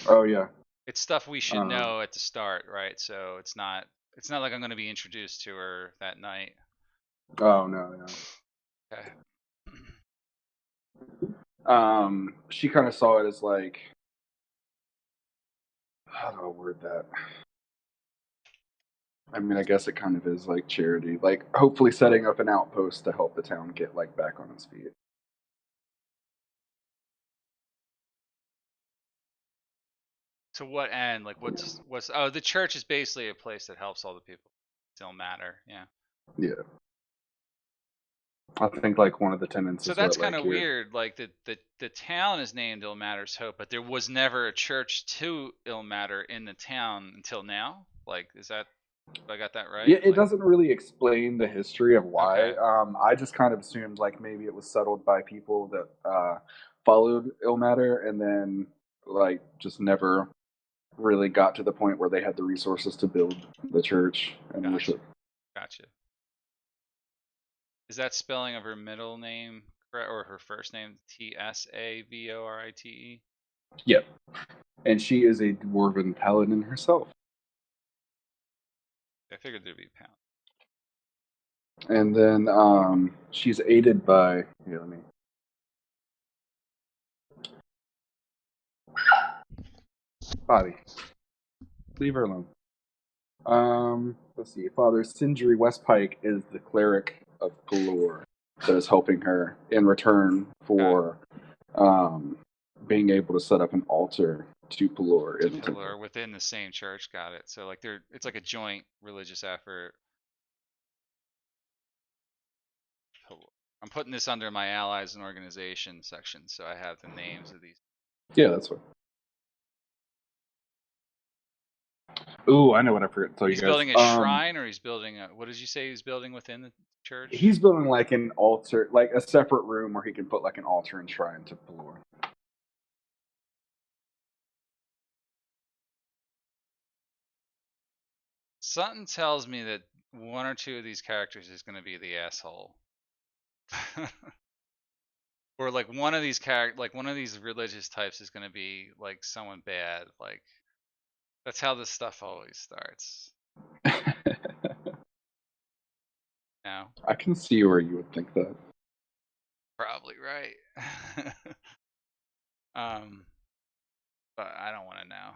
C: Oh yeah.
D: It's stuff we should know at the start, right? So it's not like I'm gonna be introduced to her that night.
C: Oh no.
D: Okay.
C: She kind of saw it as like, how do I word that? I mean, I guess it kind of is like charity, like hopefully setting up an outpost to help the town get like back on its feet.
D: To what end? Like, what's oh, the church is basically a place that helps all the people. Still matter, yeah.
C: Yeah. I think like one of the tenants
D: So
C: is
D: that's
C: what
D: kind
C: like
D: of weird. Like the town is named Ilmater's Hope, but there was never a church to Ilmater in the town until now. Like, I got that right?
C: Yeah, it
D: Like,
C: doesn't really explain the history of why.
D: okay,
C: I just kind of assumed like maybe it was settled by people that followed Ilmater and then like just never really got to the point where they had the resources to build the church and worship.
D: Gotcha. Is that spelling of her middle name correct, or her first name Tsavorite?
C: Yep. And she is a dwarven paladin herself.
D: I figured there'd be pound.
C: And then she's aided by let me Bobby. Leave her alone. Let's see. Father Sindri Westpike is the cleric of Pelor that is helping her in return for being able to set up an altar to Pelor in the
D: People
C: temple.
D: are within the same church. Got it. So like it's like a joint religious effort. I'm putting this under my allies and organization section, so I have the names of these.
C: Yeah, that's what. Ooh, I know what I forgot to tell you guys.
D: He's building a shrine, or he's building a. What did you say he's building within the church?
C: He's building like an altar, like a separate room where he can put like an altar and shrine to Pelor.
D: Something tells me that one or two of these characters is going to be the asshole. Or like one of these one of these religious types is going to be like someone bad. Like that's how this stuff always starts. No,
C: I can see where you would think that.
D: probably right. But I don't want to know.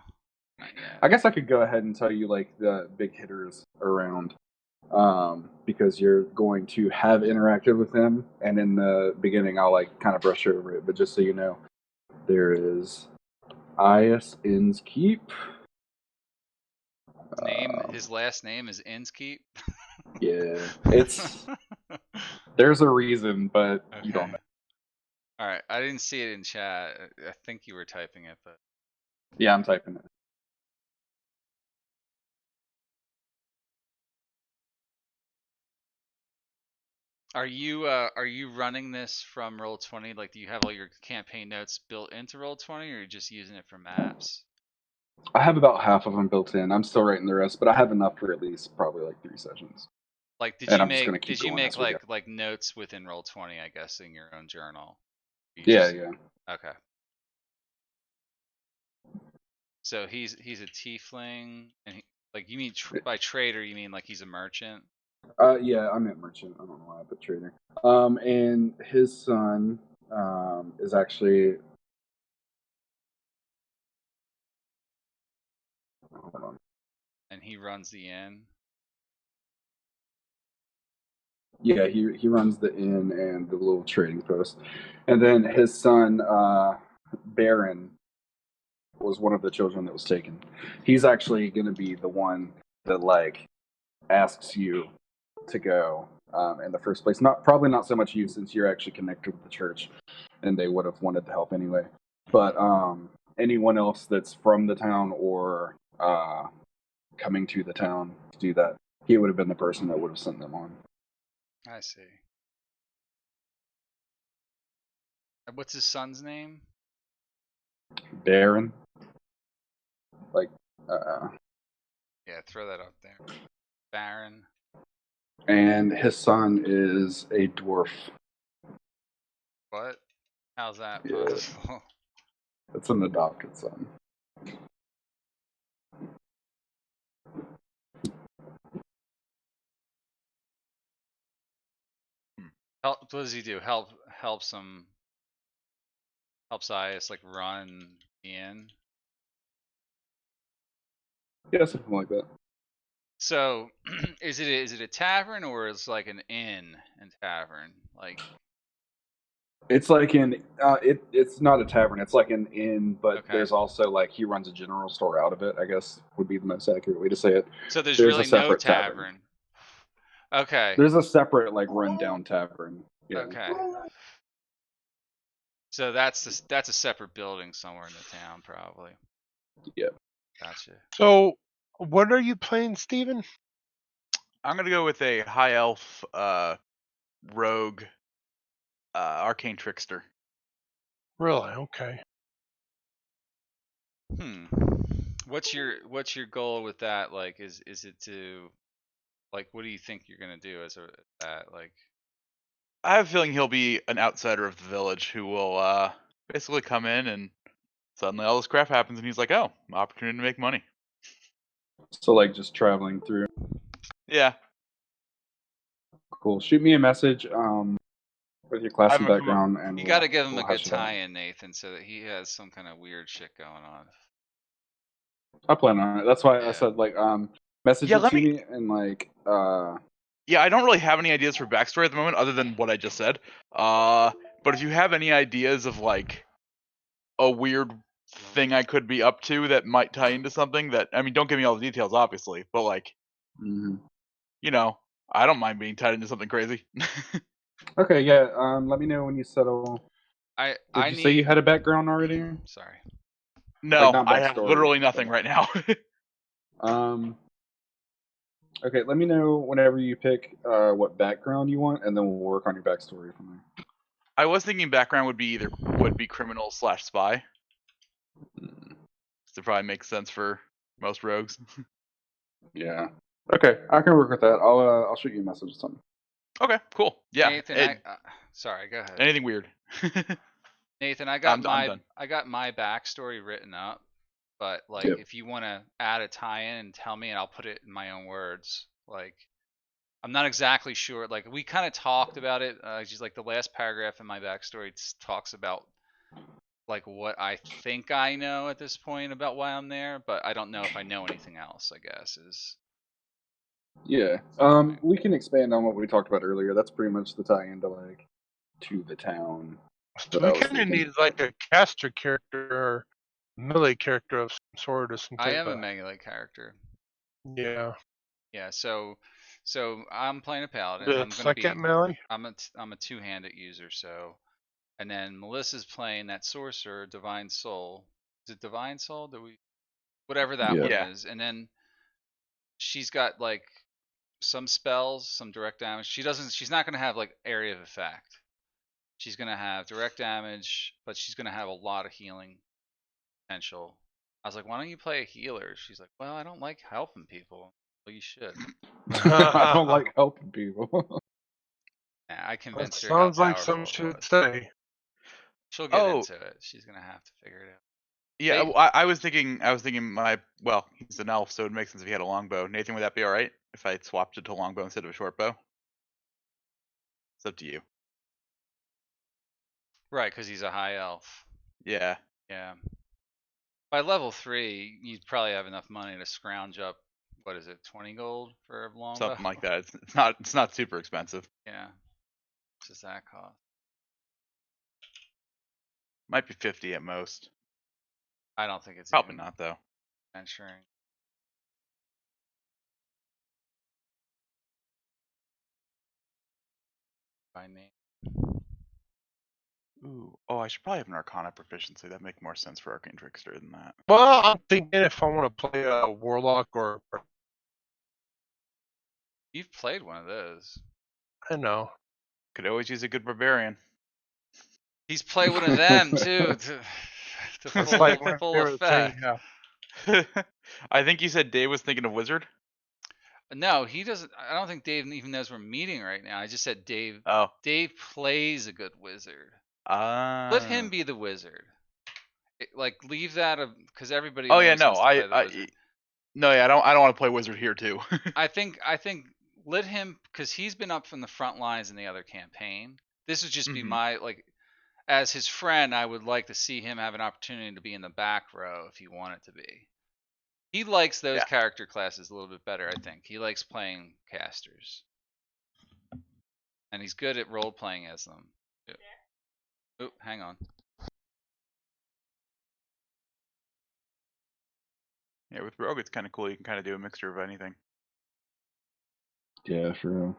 D: Not yet.
C: I guess I could go ahead and tell you like the big hitters around, because you're going to have interacted with them, and in the beginning I'll like kind of brush over it. But just so you know, there is Ias Innskeep.
D: His last name is Inskeep.
C: Yeah, it's there's a reason, but you don't know.
D: All right, I didn't see it in chat. I think you were typing it, but
C: Yeah, I'm typing it.
D: are you running this from Roll20? Like, do you have all your campaign notes built into Roll20, or are you just using it for maps?
C: I have about half of them built in. I'm still writing the rest, but I have enough for at least probably like 3 sessions.
D: Like, did
C: And
D: you
C: I'm just gonna
D: make
C: keep going as we go.
D: like notes within Roll20? I guess in your own journal.
C: Yeah.
D: Okay. So he's a tiefling, and Like you mean by trader, you mean like he's a merchant?
C: Yeah, I meant merchant. I don't know why I put trader. And his son is actually. Hold on.
D: And he runs the inn.
C: Yeah, he runs the inn and the little trading post, and then his son Baron was one of the children that was taken. He's actually going to be the one that like asks you to go in the first place. Probably not so much you, since you're actually connected with the church, and they would have wanted to help anyway. But anyone else that's from the town or coming to the town to do that, he would have been the person that would have sent them on.
D: I see. What's his son's name?
C: Baron, like,
D: Yeah, throw that up there. Baron.
C: and his son is a dwarf.
D: What? How's that
C: Yeah.
D: possible?
C: It's an adopted son.
D: What does he do? Helps Ias like run the inn.
C: Yeah, something like that.
D: So, is it a tavern or is it like an inn and tavern? Like,
C: It's like it's not a tavern. It's like an inn, but
D: Okay.
C: there's also like he runs a general store out of it, I guess would be the most accurate way to say it.
D: so there's
C: There's
D: really
C: a separate
D: no tavern. Okay.
C: There's a separate like rundown tavern. Yeah.
D: Okay. So that's a separate building somewhere in the town, probably.
C: Yep.
D: Gotcha.
A: So, what are you playing, Steven?
B: I'm gonna go with a high elf rogue arcane trickster.
A: Really? Okay.
D: What's your goal with that? Like, is it to, like, what do you think you're gonna do as that? Like,
B: I have a feeling he'll be an outsider of the village who will basically come in and suddenly all this crap happens and he's like, oh, opportunity to make money.
C: So like just traveling through.
B: Yeah.
C: Cool. Shoot me a message with your class and
B: haven't come up-
C: background, and
D: you got to give him
C: we'll
D: a good
C: hash it out.
D: tie-in, Nathan, so that he has some kind of weird shit going on.
C: I plan on it. That's why
D: Yeah.
C: I said like message
B: Yeah,
C: it
B: let
C: to
B: me-
C: me and like
B: Yeah, I don't really have any ideas for backstory at the moment other than what I just said. But if you have any ideas of like a weird thing I could be up to that might tie into something that, I mean, don't give me all the details obviously, but like, you know, I don't mind being tied into something crazy.
C: Okay, yeah. Let me know when you settle.
D: I
C: Did you
D: need.
C: say you had a background already?
D: Sorry.
B: No,
C: not
B: I have
C: backstory,
B: literally nothing
C: but-
B: right now.
C: Okay, let me know whenever you pick what background you want, and then we'll work on your backstory from there.
B: I was thinking background would be criminal / spy. So probably makes sense for most rogues.
C: Yeah. Okay, I can work with that. I'll shoot you a message or something.
B: Okay, cool. Yeah.
D: Nathan, sorry, go ahead.
B: Anything weird.
D: Nathan, I got
B: I'm done.
D: my backstory written up, but like,
C: Yep.
D: if you want to add a tie-in and tell me, and I'll put it in my own words. Like, I'm not exactly sure. Like, we kind of talked about it. Just like the last paragraph in my backstory talks about like what I think I know at this point about why I'm there, but I don't know if I know anything else. I guess is.
C: Yeah. We can expand on what we talked about earlier. That's pretty much the tie-in to like to the town.
A: So we kind of need like a caster character or melee character of some sort or some
D: I
A: type
D: am a
A: of.
D: melee character.
A: Yeah.
D: Yeah, so I'm playing a paladin.
A: The
D: I'm gonna
A: second
D: be
A: melee.
D: I'm a two-handed user. So, and then Melissa's playing that sorcerer, Divine Soul. Is it Divine Soul? Whatever that
C: Yeah.
D: one
B: Yeah.
D: is, and then she's got like some spells, some direct damage. She's not gonna have like area of effect. She's gonna have direct damage, but she's gonna have a lot of healing potential. I was like, why don't you play a healer? She's like, well, I don't like helping people. Well, you should.
C: I don't like helping people.
D: Yeah, I
A: That
D: convinced her
A: sounds
D: how
A: like
D: powerful
A: some
D: it
A: should
D: was.
A: say.
D: She'll get
B: Oh.
D: into it. She's gonna have to figure it out.
B: Yeah,
D: They-
B: I was thinking well, he's an elf, so it makes sense if he had a longbow. Nathan, would that be all right if I swapped it to a longbow instead of a short bow? It's up to you.
D: right, because he's a high elf.
B: Yeah.
D: Yeah. By level 3, you'd probably have enough money to scrounge up. What is it, 20 gold for a longbow?
B: Something like that. It's not super expensive.
D: Yeah. What does that cost?
B: Might be 50 at most.
D: I don't think it's
B: Probably
D: even
B: not though.
D: venturing. By name.
B: Ooh. Oh, I should probably have an Arcana proficiency. That'd make more sense for Arcane Trickster than that.
A: Well, I'm thinking if I want to play a Warlock or
D: You've played one of those.
A: I know.
B: Could always use a good barbarian.
D: He's played one of them too, to
A: It's like my
D: full
A: favorite thing.
D: effect.
A: Yeah.
B: I think you said Dave was thinking of Wizard.
D: No, he doesn't. I don't think Dave even knows we're meeting right now. I just said Dave.
B: Oh.
D: Dave plays a good wizard.
B: Ah.
D: Let him be the wizard. Like leave that because everybody.
B: Oh yeah,
D: always
B: no,
D: wants to play the wizard.
B: no, yeah, I don't want to play Wizard here too.
D: I think let him because he's been up from the front lines in the other campaign. This would just be
B: Mhm.
D: my like as his friend. I would like to see him have an opportunity to be in the back row if he wanted to be. He likes those
B: Yeah.
D: character classes a little bit better. I think he likes playing casters, and he's good at role playing as them. Oh, hang on.
B: Yeah, with Rogue, it's kind of cool. You can kind of do a mixture of anything.
C: Yeah, for real.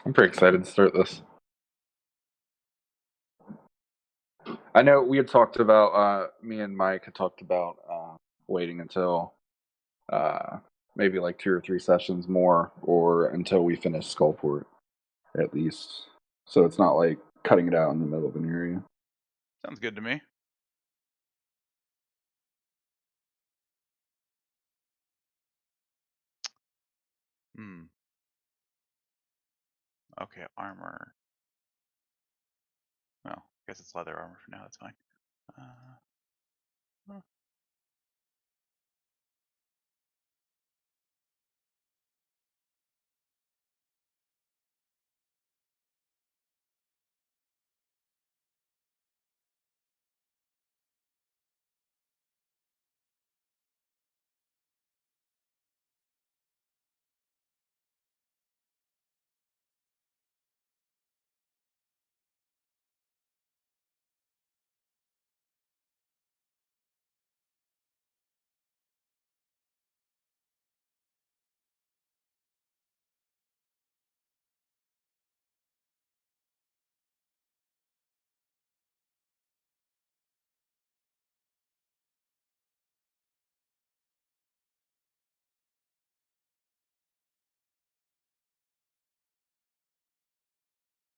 C: I'm pretty excited to start this. I know we had talked about, me and Mike had talked about waiting until maybe like 2 or 3 sessions more, or until we finish Skullport, at least. So it's not like cutting it out in the middle of an area.
B: Sounds good to me. Hmm. Okay, armor. Well, I guess it's leather armor for now. That's fine. Huh.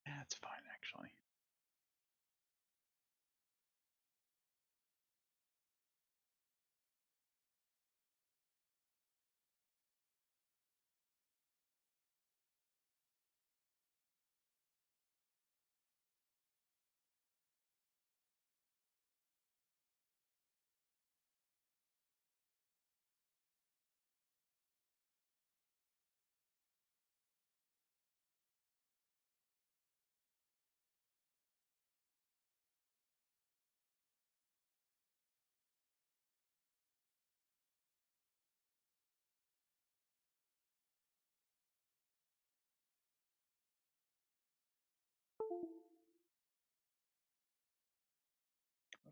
B: Yeah, it's fine actually.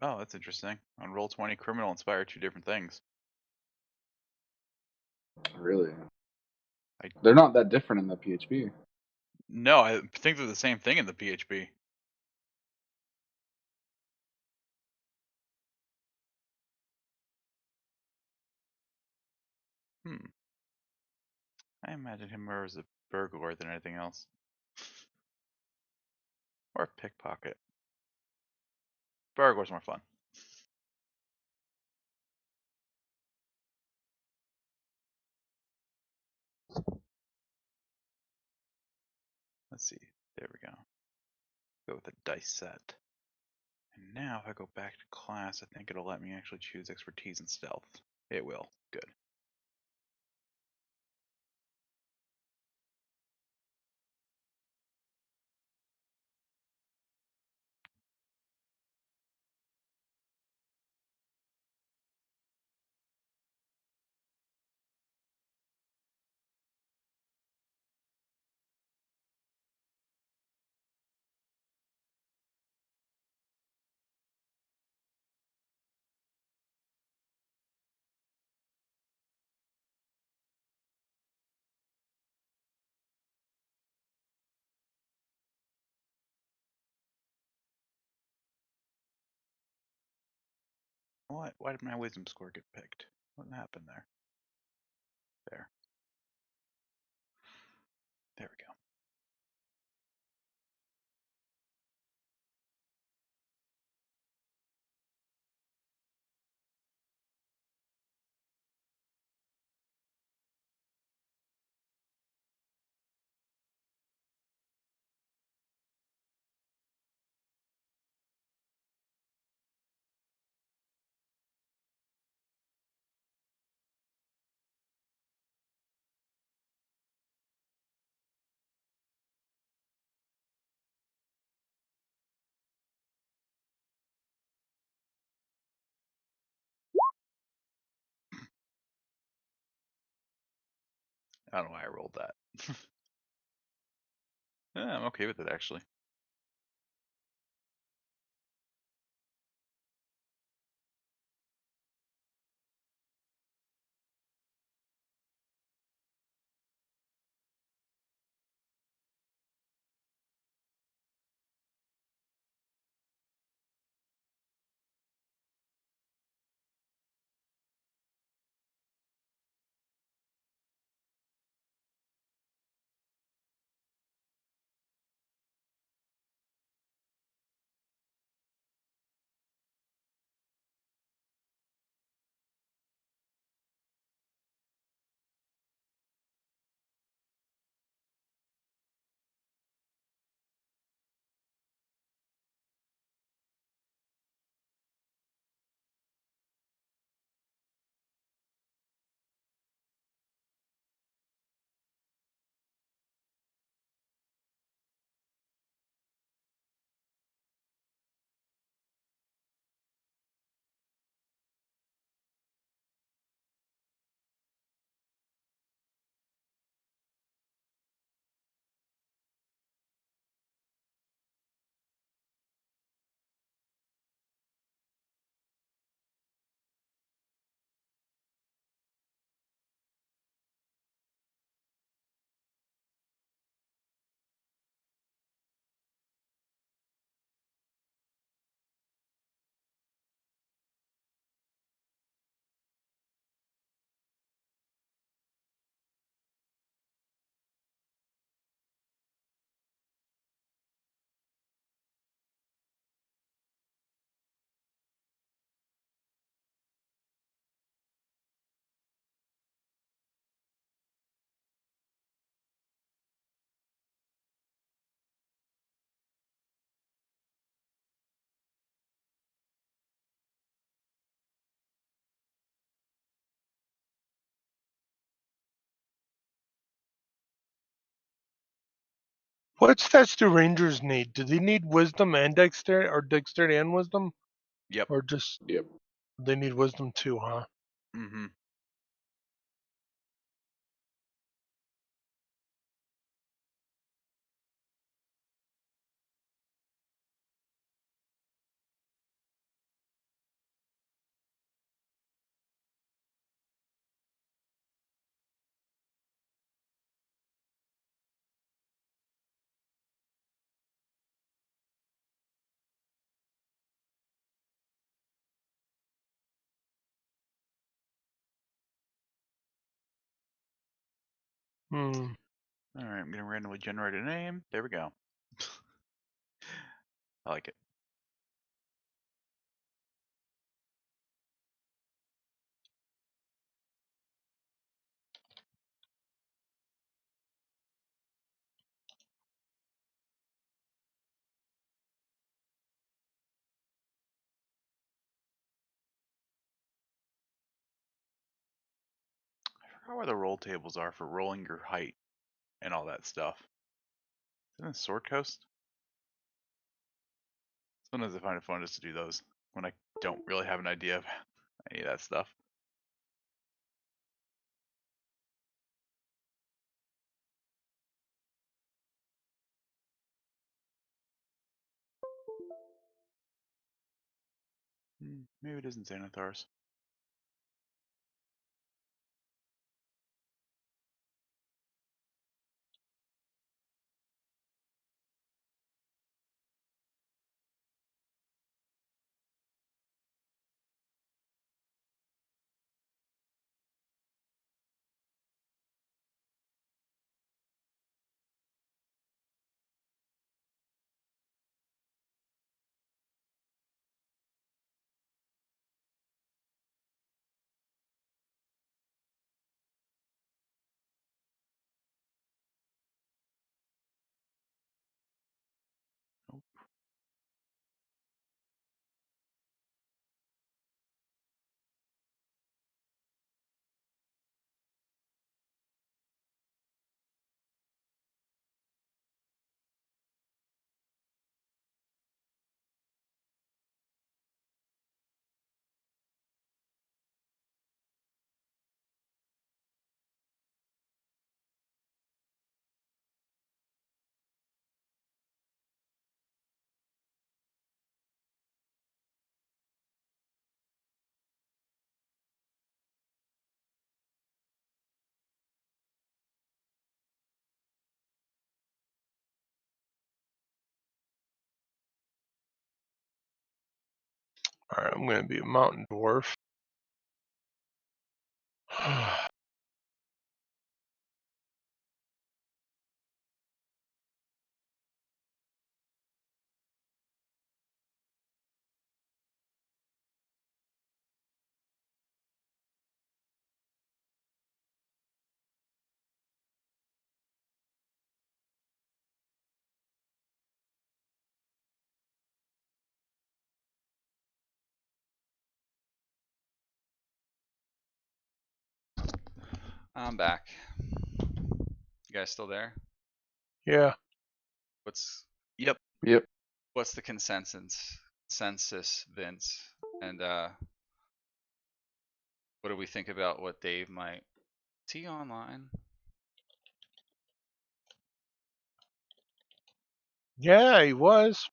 B: Oh, that's interesting. On Roll20, criminal inspire 2 different things.
C: Really?
B: I-
C: They're not that different in the PHP.
B: No, I think they're the same thing in the PHP. Hmm. I imagine him more as a burglar than anything else. Or a pickpocket. Burglar's more fun. Let's see. There we go. Go with a dice set. And now if I go back to class, I think it'll let me actually choose expertise and stealth. It will. Good. What? Why did my wisdom score get picked? What happened there? There. There we go. I don't know why I rolled that. Yeah, I'm okay with it actually.
A: What stats do rangers need? Do they need wisdom and dexterity, or dexterity and wisdom,
B: Yep.
A: or just
C: Yep.
A: they need wisdom too? Huh?
B: Mm-hmm.
A: Hmm.
B: All right, I'm gonna randomly generate a name. There we go. I like it. how are the roll tables are for rolling your height and all that stuff. Isn't it Sword Coast? Sometimes I find it fun just to do those when I don't really have an idea of any of that stuff. Maybe it isn't Xanathar's.
A: Alright, I'm gonna be a mountain dwarf.
D: I'm back. You guys still there?
A: Yeah.
D: What's
B: Yep.
C: Yep.
D: what's the consensus, Vince? And what do we think about what Dave might see online?
A: Yeah, he was.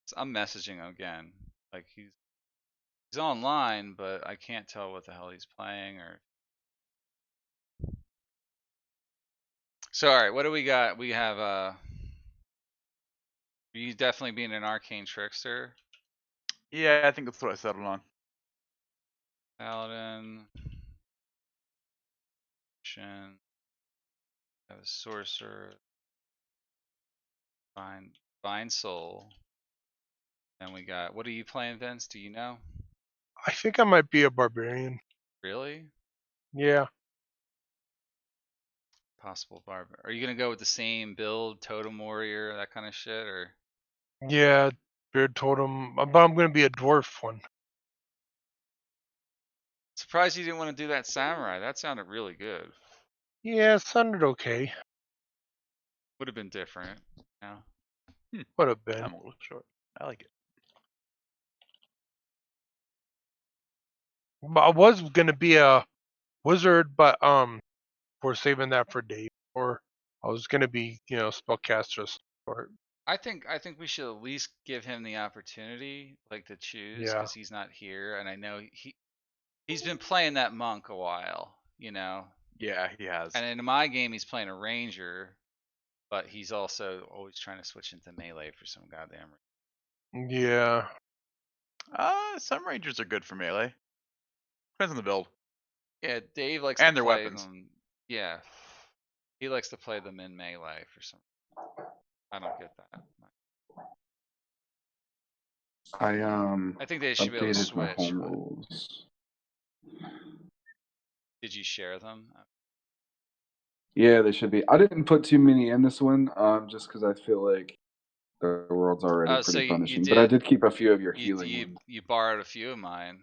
D: So I'm messaging him again. Like he's online, but I can't tell what the hell he's playing or. So all right, what do we got? We have he's definitely being an arcane trickster.
B: Yeah, I think that's what I settled on.
D: Paladin. Have a sorcerer. Vine soul. And we got, what are you playing, Vince? Do you know?
A: I think I might be a barbarian.
D: Really?
A: Yeah.
D: Possible barber. Are you gonna go with the same build, totem warrior, that kind of shit, or?
A: Yeah, Beard Totem. But I'm gonna be a dwarf one.
D: Surprised you didn't want to do that samurai. That sounded really good.
A: Yeah, it sounded okay.
D: Would have been different. Yeah.
A: Would have been.
B: I'm a little short. I like it.
A: But I was gonna be a wizard, but we're saving that for Dave. Or I was gonna be, spellcaster or
D: I think we should at least give him the opportunity, like to choose,
A: yeah.
D: because he's not here, and I know he's been playing that monk a while,
B: Yeah, he has.
D: And in my game, he's playing a ranger, but he's also always trying to switch into melee for some goddamn reason.
A: Yeah.
B: Some rangers are good for melee. Depends on the build.
D: Yeah, Dave likes
B: And
D: to
B: their
D: play
B: weapons.
D: them. Yeah, he likes to play them in melee for some. I don't get that.
C: I
D: I think they should be able to
C: updated my
D: switch.
C: home
D: But
C: rules.
D: did you share them?
C: Yeah, they should be. I didn't put too many in this one, just because I feel like the world's already
D: Oh, so
C: pretty
D: you
C: punishing. But I did keep a few of your healing
D: you
C: ones.
D: you borrowed a few of mine.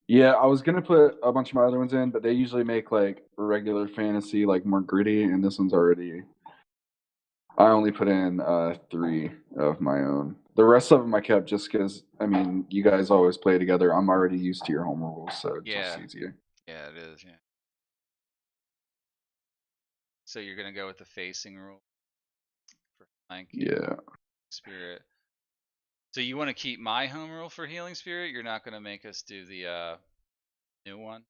C: Yeah, I was gonna put a bunch of my other ones in, but they usually make like regular fantasy like more gritty, and this one's already. I only put in 3 of my own. The rest of them I kept just because I mean you guys always play together. I'm already used to your home rules, so it's just
D: Yeah.
C: easier.
D: Yeah, it is. Yeah. So you're gonna go with the facing rule for flank
C: Yeah.
D: spirit. So you want to keep my home rule for healing spirit? You're not gonna make us do the new one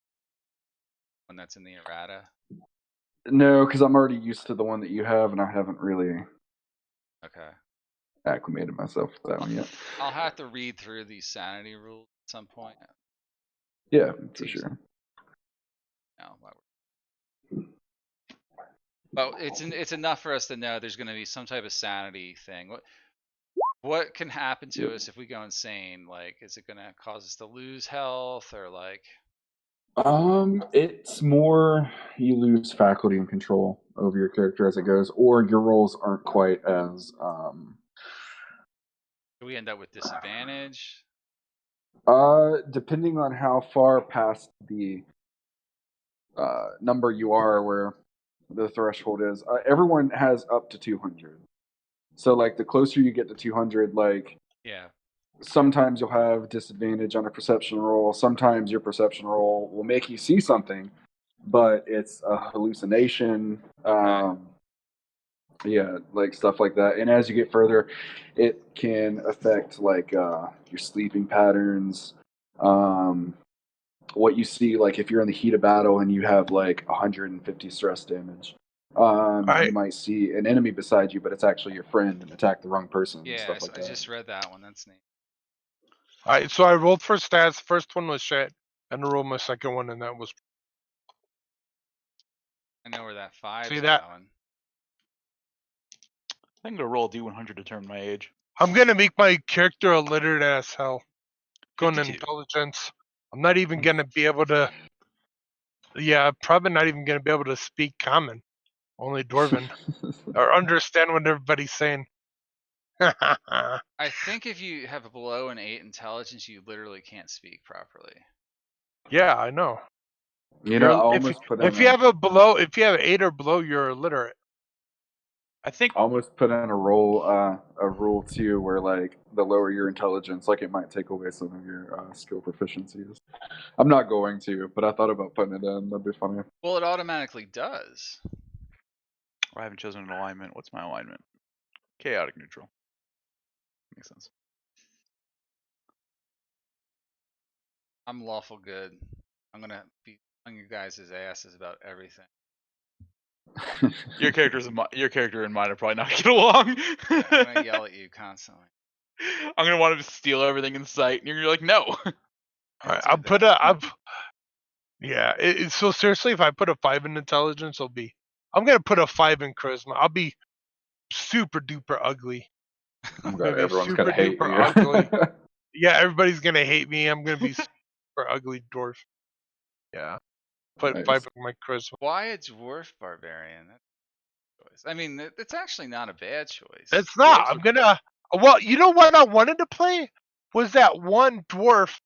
D: that's in the errata.
C: No, because I'm already used to the one that you have, and I haven't really
D: Okay.
C: acclimated myself to that one yet.
D: I'll have to read through these sanity rules at some point.
C: Yeah, for sure.
D: No, but it's enough for us to know there's going to be some type of sanity thing. What can happen to us if we go insane? Like, is it going to cause us to lose health or like?
C: It's more you lose faculty and control over your character as it goes, or your rolls aren't quite as
D: Do we end up with disadvantage?
C: depending on how far past the number you are, where the threshold is. Everyone has up to 200. So like the closer you get to 200, like
D: Yeah.
C: sometimes you'll have disadvantage on a perception roll. Sometimes your perception roll will make you see something, but it's a hallucination.
D: Okay.
C: Yeah, like stuff like that. And as you get further, it can affect like your sleeping patterns. Um, what you see, like if you're in the heat of battle and you have like 150 stress damage,
A: I
C: you might see an enemy beside you, but it's actually your friend and attack the wrong person and
D: Yeah,
C: stuff like
D: I
C: that.
D: just read that one. That's neat.
A: so I rolled for stats. First one was shit, and I rolled my second one, and that was.
D: I know where that 5's
A: See that?
D: going.
B: I'm gonna roll a D100 to determine my age.
A: I'm gonna make my character illiterate as hell. Going
B: 52.
A: intelligence. I'm not even gonna be able to. Yeah, probably not even gonna be able to speak common. Only Dwarven or understand what everybody's saying.
D: I think if you have below an 8 intelligence, you literally can't speak properly.
A: Yeah, I know.
C: You know, I
A: If
C: almost put in
A: if you have a below, if you have 8 or below, you're illiterate.
B: I think
C: almost put in a rule too, where like the lower your intelligence, like it might take away some of your skill proficiencies. I'm not going to, but I thought about putting it in. That'd be funny.
D: Well, it automatically does.
B: I haven't chosen an alignment. What's my alignment? Chaotic neutral. Makes sense.
D: I'm lawful good. I'm gonna be on your guys' asses about everything.
B: Your character and mine are probably not get along.
D: Yeah, I'm gonna yell at you constantly.
B: I'm gonna want to steal everything in sight, and you're like, no.
A: I'll put a. Yeah. So seriously, if I put a 5 in intelligence, I'm gonna put a 5 in charisma. I'll be super duper ugly.
C: I'm
A: I'm
C: glad
A: gonna be
C: everyone's gonna
A: super
C: hate
A: duper
C: me.
A: ugly. Yeah, everybody's gonna hate me. I'm gonna be super ugly dwarf. Yeah. Put 5
C: Nice.
A: in my charisma.
D: Why a dwarf barbarian? That's a choice. I mean, it's actually not a bad choice.
A: It's not.
B: Dwarves
A: I'm gonna. Well, you know what I wanted to play was that one dwarf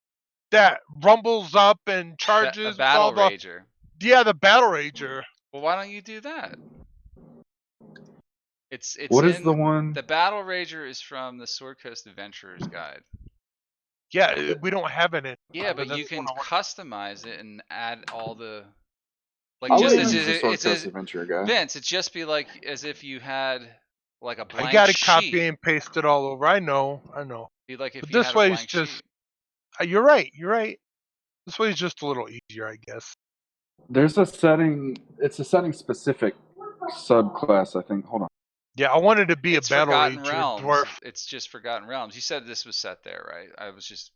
A: that rumbles up and
D: A
A: charges with
D: battle
A: all the.
D: rager.
A: Yeah, the battle rager.
D: Well, why don't you do that? It's
C: What is the
D: in
C: one?
D: the battle rager is from the Sword Coast Adventurer's Guide.
A: Yeah, we don't have it in.
D: Yeah, but
A: That's
D: you can
A: what I want.
D: customize it and add all the like
C: I
D: just
C: would
D: as
C: use the Sword
D: it's
C: Coast
D: as
C: Adventure guy.
D: Vince, it's just be like as if you had like a
A: I
D: blank
A: gotta
D: sheet.
A: copy and paste it all over. I know.
D: Be like if
A: But
D: you
A: this
D: had a
A: way is
D: blank
A: just.
D: sheet.
A: You're right. You're right. This way is just a little easier, I guess.
C: There's a setting. It's a setting specific subclass, I think. Hold on.
A: Yeah, I wanted to be
D: It's
A: a battle
D: Forgotten
A: rager
D: Realms.
A: dwarf.
D: It's just Forgotten Realms. You said this was set there, right? I was just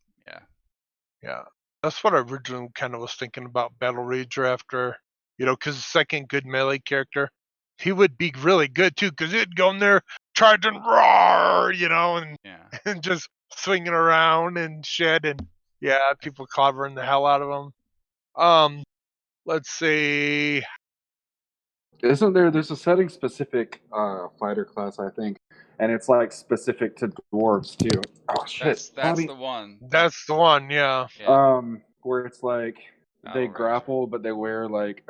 A: Yeah, that's what I originally kind of was thinking about battle rager after, because the second good melee character, he would be really good too, because he'd go in there charging roar, and
D: yeah.
A: and just swinging around and shit, and yeah, people clobbering the hell out of him. Let's see.
C: Isn't there? There's a setting specific fighter class, I think, and it's like specific to dwarves too. Oh shit,
D: That's
C: Bobby.
D: the one.
A: That's the one, yeah.
D: Yeah.
C: Where it's like they
D: Battle Rager.
C: grapple, but they wear like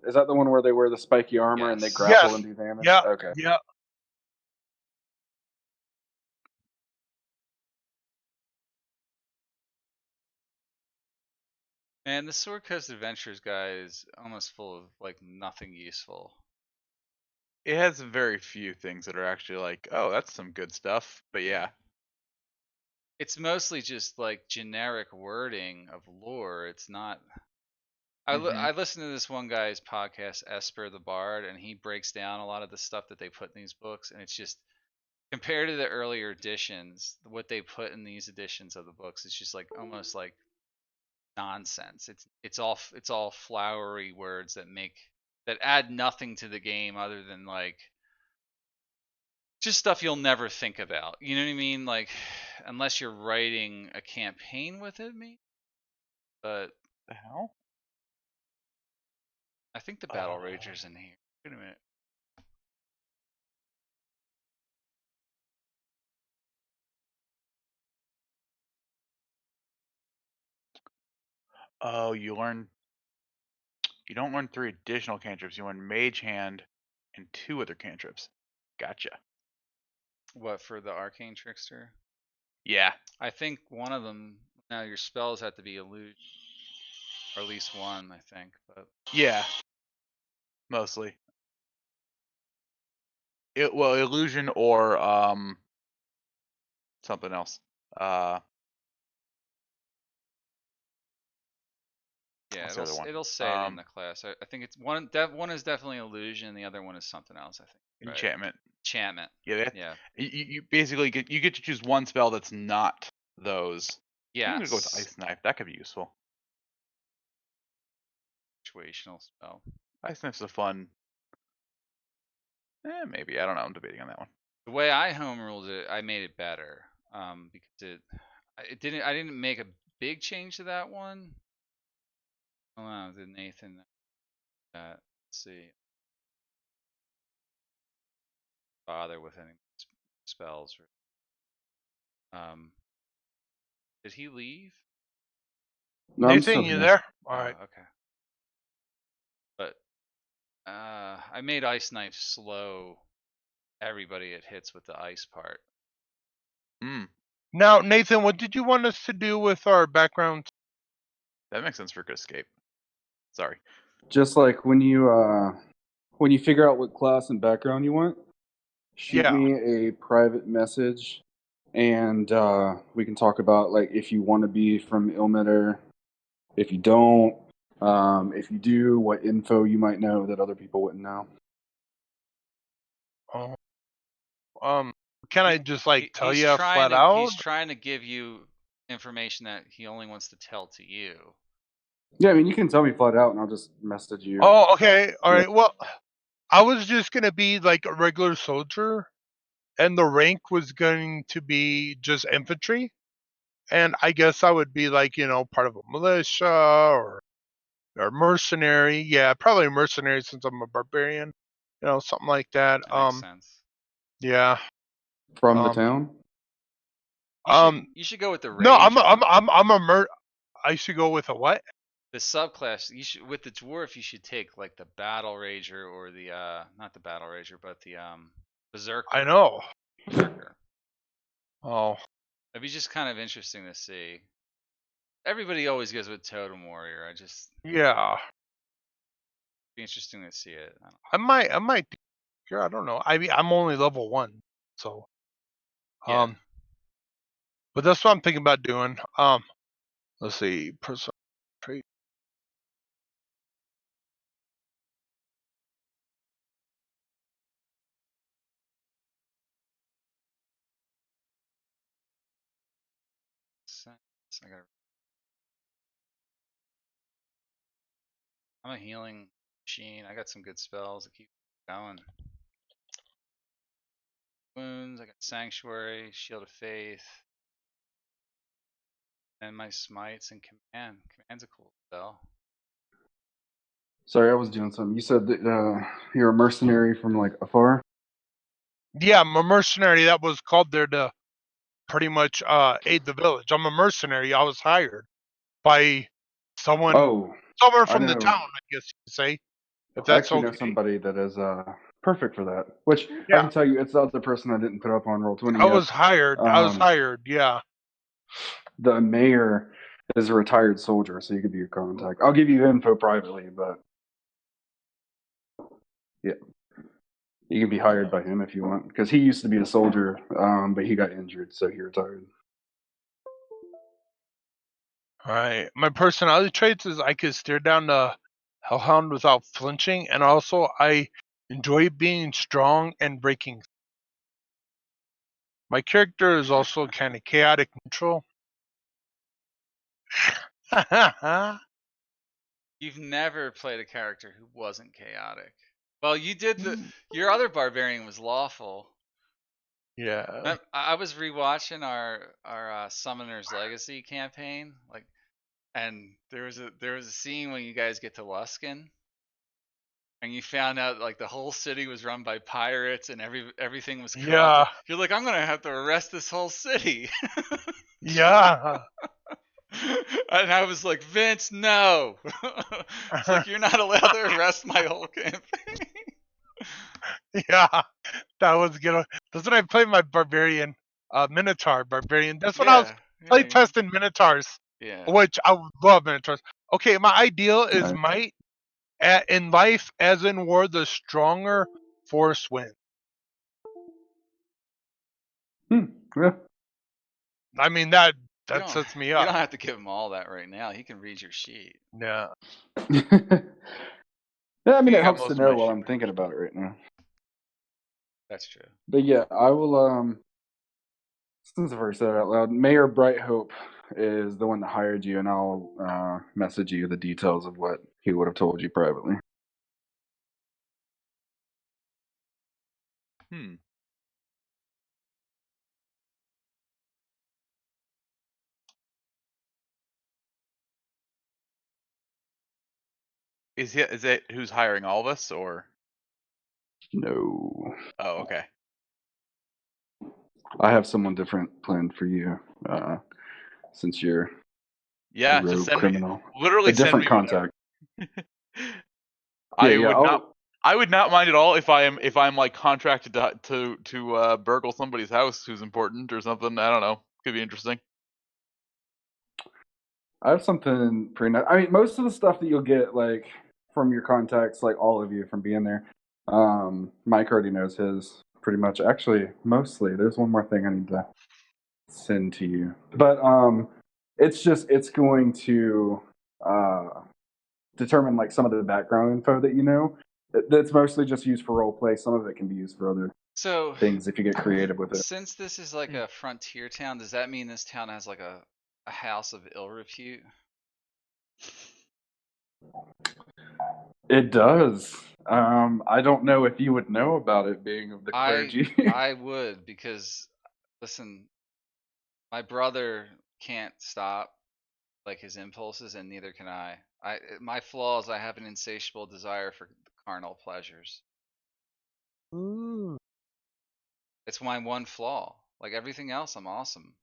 C: is that the one where they wear the spiky armor and they
D: Yes.
C: grapple
A: Yes.
C: and do damage?
A: Yeah.
C: Okay.
A: Yeah.
D: Man, the Sword Coast Adventures guy is almost full of like nothing useful.
B: It has very few things that are actually like, oh, that's some good stuff. But yeah,
D: It's mostly just like generic wording of lore. It's not. I listened to this one guy's podcast, Esper the Bard, and he breaks down a lot of the stuff that they put in these books, and it's just compared to the earlier editions, what they put in these editions of the books is just like almost like nonsense. It's all flowery words that add nothing to the game other than like just stuff you'll never think about. You know what I mean? Like unless you're writing a campaign with it, maybe. But
B: the hell?
D: I think the Battle Rager's in here. Wait a minute.
B: Oh, you don't learn 3 additional cantrips. You learn Mage Hand and 2 other cantrips. Gotcha.
D: What for the Arcane Trickster?
B: Yeah.
D: I think one of them. Now your spells have to be illusion, or at least one, I think. But
B: Yeah. Mostly. Illusion or something else.
D: yeah,
B: What's the other one?
D: it'll say it in the class. I think it's one. That one is definitely illusion. The other one is something else. I think. Right?
B: Enchantment.
D: Enchantment.
B: Yeah.
D: Yeah.
B: You basically get to choose one spell that's not those.
D: Yeah.
B: I'm gonna go with Ice Knife. That could be useful.
D: Situational spell.
B: Ice Knife's a fun. Maybe I don't know. I'm debating on that one.
D: The way I home ruled it, I made it better. Because it didn't. I didn't make a big change to that one. Oh wow, did Nathan? Let's see. Bother with any spells. Did he leave?
C: No, I'm
A: Nathan,
C: still
A: you
C: here.
A: there? All
D: Oh,
A: right.
D: okay. But I made Ice Knife slow everybody it hits with the ice part.
A: Now, Nathan, what did you want us to do with our background?
B: That makes sense for Good Escape. Sorry.
C: Just like when you figure out what class and background you want, shoot
A: Yeah.
C: me a private message, and we can talk about like if you want to be from Ilmater, if you don't, if you do, what info you might know that other people wouldn't know.
A: Can I just like tell
D: He's
A: you
D: trying
A: flat
D: to
A: out?
D: he's trying to give you information that he only wants to tell to you.
C: Yeah, I mean, you can tell me flat out, and I'll just message you.
A: Oh, okay. All right. Well, I was just gonna be like a regular soldier, and the rank was going to be just infantry, and I guess I would be like part of a militia or mercenary. Yeah, probably a mercenary since I'm a barbarian. Something like that.
D: That makes sense.
A: Yeah.
C: From the town.
D: You should go with the
A: No,
D: Ranger.
A: I should go with a what?
D: The subclass. You should with the dwarf. You should take like the Battle Rager or the not the Battle Rager, but the Berserker.
A: I know.
D: Berserker.
A: Oh.
D: It'd be just kind of interesting to see. Everybody always goes with Totem Warrior.
A: Yeah.
D: Be interesting to see it.
A: I might. Here, I don't know. I mean, I'm only level 1, so.
D: Yeah.
A: But that's what I'm thinking about doing. Let's see. Personal trait.
D: I'm a healing machine. I got some good spells that keep going. Wounds. I got Sanctuary, Shield of Faith, and my smites and command. Command's a cool spell.
C: Sorry, I was doing something. You said that you're a mercenary from like afar.
A: Yeah, I'm a mercenary that was called there to pretty much aid the village. I'm a mercenary. I was hired by someone
C: Oh,
A: somewhere
C: I
A: from the
C: know.
A: town, I guess you could say, if
C: I
A: that's
C: actually know
A: okay.
C: somebody that is perfect for that. Which I
A: Yeah,
C: can tell you, it's the other person I didn't put up on Roll20
A: I
C: yet.
A: was hired. Yeah.
C: The mayor is a retired soldier, so you could be your contact. I'll give you info privately, but yeah, you can be hired by him if you want, because he used to be a soldier, but he got injured, so he retired.
A: All right. My personality traits is I could stare down the hellhound without flinching, and also I enjoy being strong and breaking. My character is also kind of chaotic neutral.
D: You've never played a character who wasn't chaotic. Well, you did your other barbarian was lawful.
A: Yeah.
D: I was rewatching our Summoner's Legacy campaign, like, and there was a scene when you guys get to Luskin, and you found out like the whole city was run by pirates and everything was corrupted.
A: Yeah.
D: You're like, I'm gonna have to arrest this whole city.
A: Yeah.
D: And I was like, Vince, no. It's like you're not allowed to arrest my whole campaign.
A: Yeah. That was good. That's when I played my barbarian, Minotaur barbarian. That's when I was
D: Yeah,
A: play
D: yeah,
A: testing Minotaurs,
D: yeah.
A: which I love Minotaurs. Okay, my ideal is
C: Nice.
A: might. In life, as in war, the stronger force wins.
C: Yeah.
A: I mean that
D: You don't
A: sets me
D: you
A: up.
D: don't have to give him all that right now. He can read your sheet.
A: Yeah.
C: Yeah, I mean,
B: think
C: it
B: I got
C: helps to
B: most of
C: know
B: my
C: while
B: shit
C: I'm thinking about it right now.
D: That's true.
C: But yeah, I will. Since I've already said it out loud, Mayor Brighthope is the one that hired you, and I'll message you the details of what he would have told you privately.
B: Hmm. Is it who's hiring all of us or?
C: No,
B: Oh, okay.
C: I have someone different planned for you, since you're a
B: Yeah, just
C: rogue
B: send me.
C: criminal.
B: Literally
C: A
B: send
C: different
B: me
C: contact.
B: whatever.
C: Yeah,
B: I
C: yeah.
B: would not. I would not mind at all if I'm like contracted to burgle somebody's house who's important or something. I don't know. Could be interesting.
C: I have something pretty nice. I mean, most of the stuff that you'll get like from your contacts, like all of you from being there. Mike already knows his pretty much. Actually, mostly. There's one more thing I need to send to you, but it's going to determine like some of the background info that you know. That's mostly just used for role play. Some of it can be used for other
D: So,
C: things if you get creative with it.
D: since this is like a frontier town, does that mean this town has like a house of ill repute?
C: It does. I don't know if you would know about it being of the clergy.
D: I would, because listen, my brother can't stop like his impulses, and neither can I. My flaw is I have an insatiable desire for carnal pleasures.
A: Ooh.
D: It's my one flaw. Like everything else, I'm awesome,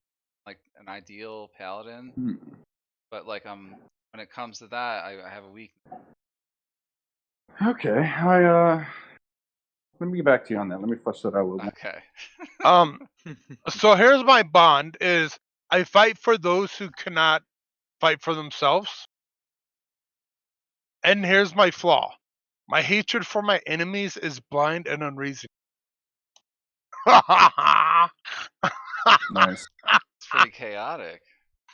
D: like an ideal paladin.
C: Hmm.
D: But like when it comes to that, I have a weakness.
C: Okay, let me get back to you on that. Let me flesh that out a little bit.
D: Okay.
A: So here's my bond: is I fight for those who cannot fight for themselves. And here's my flaw: my hatred for my enemies is blind and unreasonable.
C: Nice.
D: It's pretty chaotic.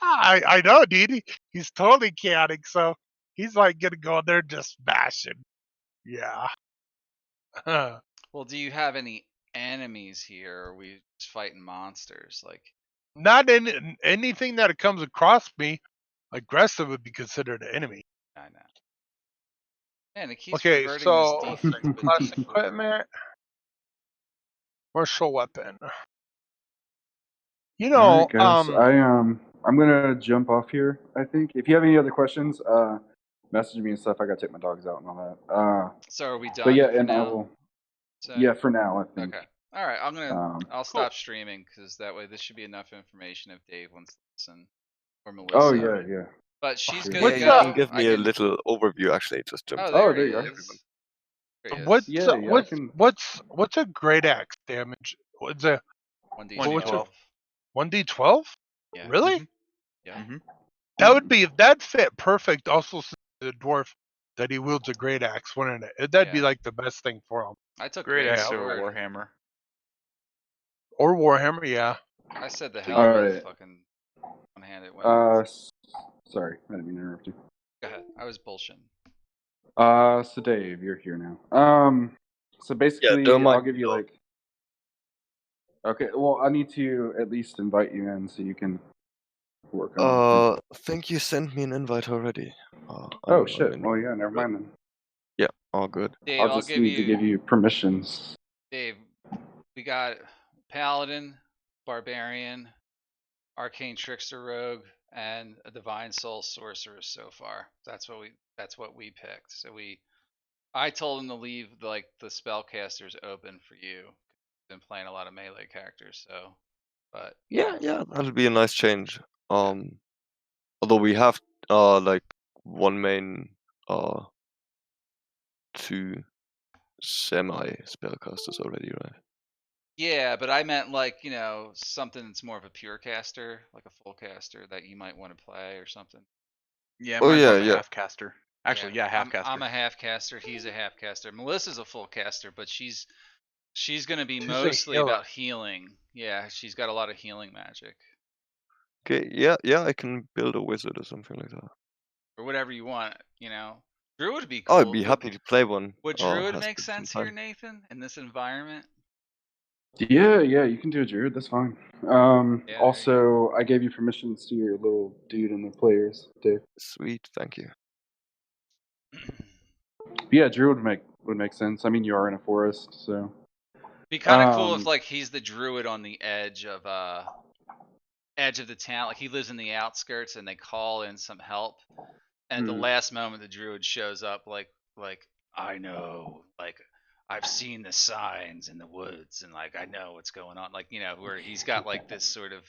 A: I know, dude. He's totally chaotic, so he's like gonna go in there just bashing. Yeah.
D: Well, do you have any enemies here? Or are we just fighting monsters? Like,
A: Not in anything that comes across me aggressive would be considered an enemy.
D: I know. Man, it keeps
A: Okay,
D: reverting this
A: so
D: defense, but
A: class
D: D4.
A: equipment, martial weapon. You
C: All right,
A: know,
C: guys. I'm gonna jump off here. I think if you have any other questions, message me and stuff. I gotta take my dogs out and all that.
D: So are we done
C: But yeah,
D: for
C: and I
D: now?
C: will.
D: So,
C: Yeah, for now, I think.
D: Okay. All right. I'll
A: Cool.
D: stop streaming because that way this should be enough information if Dave wants to listen or
C: Oh
D: Melissa.
C: yeah.
D: But she's
C: Sure.
D: good
A: What's
D: to
E: Yeah, you can
D: go.
E: give
D: I
E: me a
D: can.
E: little overview. Actually, just jumped
D: Oh,
E: in.
C: Oh,
D: there
C: there
D: he
C: you go.
D: is. There he is.
C: Yeah, I can.
A: What's a great axe damage? What's a
D: 1d12.
A: 1d12?
D: Yeah.
A: Really?
B: Mhm.
D: Yeah.
B: Mhm.
A: That'd fit perfect. Also, since the dwarf that he wields a great axe, wouldn't it? That'd be
D: Yeah.
A: like the best thing for him.
D: I took
B: Great
D: great
B: axe or a
D: sword.
B: warhammer.
A: Or Warhammer, yeah.
D: I said the
B: So
D: hell
C: All
D: with
C: right.
D: fucking one-handed weapons.
C: Sorry, I didn't mean to interrupt you.
D: Go ahead. I was bullshitting.
C: So Dave, you're here now. So basically,
E: don't mind
C: I'll give you like. Okay, well, I need to at least invite you in so you can work on.
E: I think you sent me an invite already.
C: Oh
E: I'm
C: shit!
E: in.
C: Well, yeah, never mind then.
E: Yeah, all good.
D: Dave,
C: I'll
D: I'll
C: just
D: give
C: need to give you permissions.
D: Dave, we got Paladin, Barbarian, Arcane Trickster Rogue, and a Divine Soul Sorcerer so far. That's what we picked. So I told him to leave like the spellcasters open for you. Been playing a lot of melee characters, so but
E: Yeah, that'll be a nice change. Although we have like one main, two semi spellcasters already, right?
D: yeah, but I meant like, something that's more of a pure caster, like a full caster that you might want to play or something.
B: Yeah,
E: Oh
B: mine's more of a
E: yeah.
B: half caster. Actually, yeah, half caster.
D: I'm a half caster. He's a half caster. Melissa's a full caster, but she's going to be
A: She's a
D: mostly
A: healer.
D: about healing. Yeah, she's got a lot of healing magic
E: Okay, yeah, I can build a wizard or something like that.
D: or whatever you want. Druid would be
E: Oh,
D: cool.
E: I'd be happy to play one.
D: Would Druid
E: Has
D: make
E: been some
D: sense here,
E: time.
D: Nathan, in this environment?
C: Yeah, you can do a druid. That's fine.
D: Yeah,
C: Also, I gave you permissions to your little dude in the players, Dave.
E: Sweet, thank you.
C: But yeah, druid would make sense. I mean, you are in a forest, so.
D: Be kind of cool if like he's the druid on the edge of the town. Like he lives in the outskirts and they call in some help. And at the last moment the druid shows up like I know, like I've seen the signs in the woods and like I know what's going on. Like, where he's got like this sort of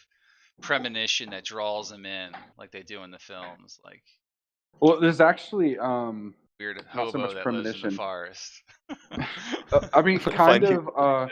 D: premonition that draws him in, like they do in the films, like
C: Well, there's actually
D: weird
C: not
D: hobo
C: so much
D: that lives in the
C: premonition.
D: forest.
C: I mean, kind
E: Find you.
C: of.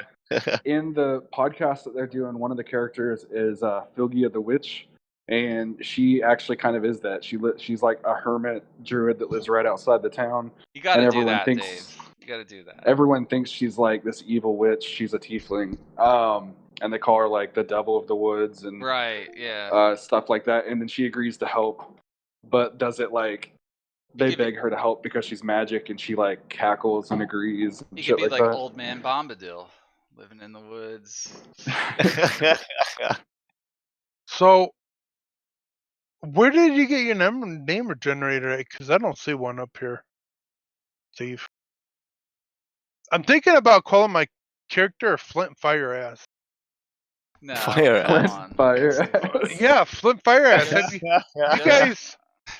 C: In the podcast that they're doing, one of the characters is Filgia the Witch, and she actually kind of is that. She's like a hermit druid that lives right outside the town.
D: You got to do
C: everyone
D: that,
C: thinks,
D: Dave. You got to do that.
C: Everyone thinks she's like this evil witch. She's a tiefling, and they call her like the devil of the woods and
D: Right, yeah.
C: stuff like that. And then she agrees to help, but does it like they beg her to help because she's magic, and she like cackles and agrees. And
D: He
C: shit
D: could be
C: like that.
D: old man Bombadil, living in the woods.
A: So, where did you get your name generator? Because I don't see one up here, Steve. I'm thinking about calling my character Flint Fire Ass.
D: No,
E: Fire
D: come
E: ass.
D: on.
C: Fire.
A: Yeah, Flint Fire Ass.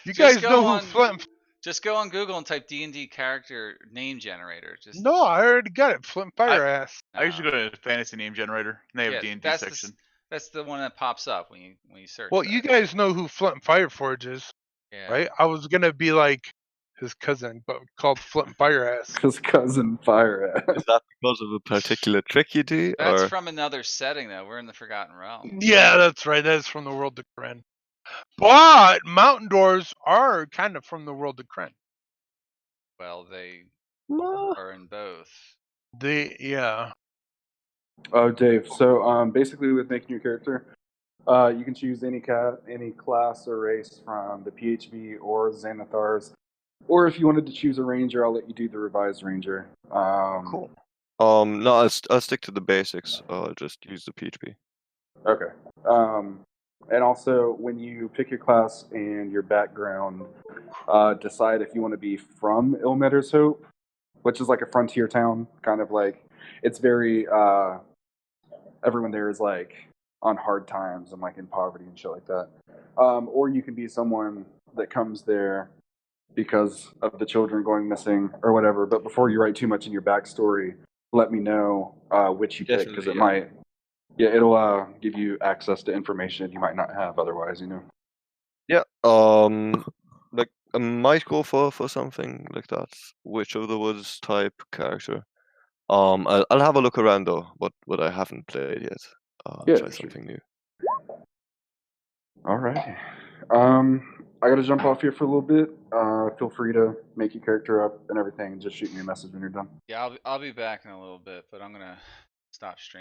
A: You guys know who Flint?
D: Just go on Google and type D&D character name generator.
A: No, I already got it. Flint Fire Ass.
B: I usually go to fantasy name generator. And they have
D: Yeah,
B: D&D section.
D: That's the one that pops up when you search.
A: Well,
D: that.
A: you guys know who Flint Fireforge is,
D: Yeah.
A: right? I was gonna be like his cousin, but called Flint Fire Ass.
C: His cousin Fire Ass.
E: Is that because of a particular trick you do?
D: That's
E: or?
D: from another setting, though. We're in the Forgotten Realm.
A: Yeah, that's right. That is from the world of Kren. But mountain doors are kind of from the world of Kren.
D: Well, they
E: No.
D: are in both.
A: Yeah.
C: Oh, Dave. So basically, with making your character, you can choose any class or race from the PHB or Xanathars. Or if you wanted to choose a ranger, I'll let you do the revised ranger.
E: Cool. No, I'll stick to the basics. Just use the PHP.
C: Okay. And also, when you pick your class and your background, decide if you want to be from Ilmater's Hope, which is like a frontier town, kind of like it's very. Everyone there is like on hard times and like in poverty and shit like that. Or you can be someone that comes there because of the children going missing or whatever. But before you write too much in your backstory, let me know which you pick, because
E: Definitely,
C: it might, it'll give you access to information you might not have otherwise.
E: Yeah. Like I might go for something like that. Witch of the Woods type character. I'll have a look around though, what I haven't played yet.
C: Yeah,
E: Try
C: for sure.
E: something new.
C: All right. I gotta jump off here for a little bit. Feel free to make your character up and everything. Just shoot me a message when you're done.
D: Yeah, I'll be back in a little bit, but I'm gonna stop streaming.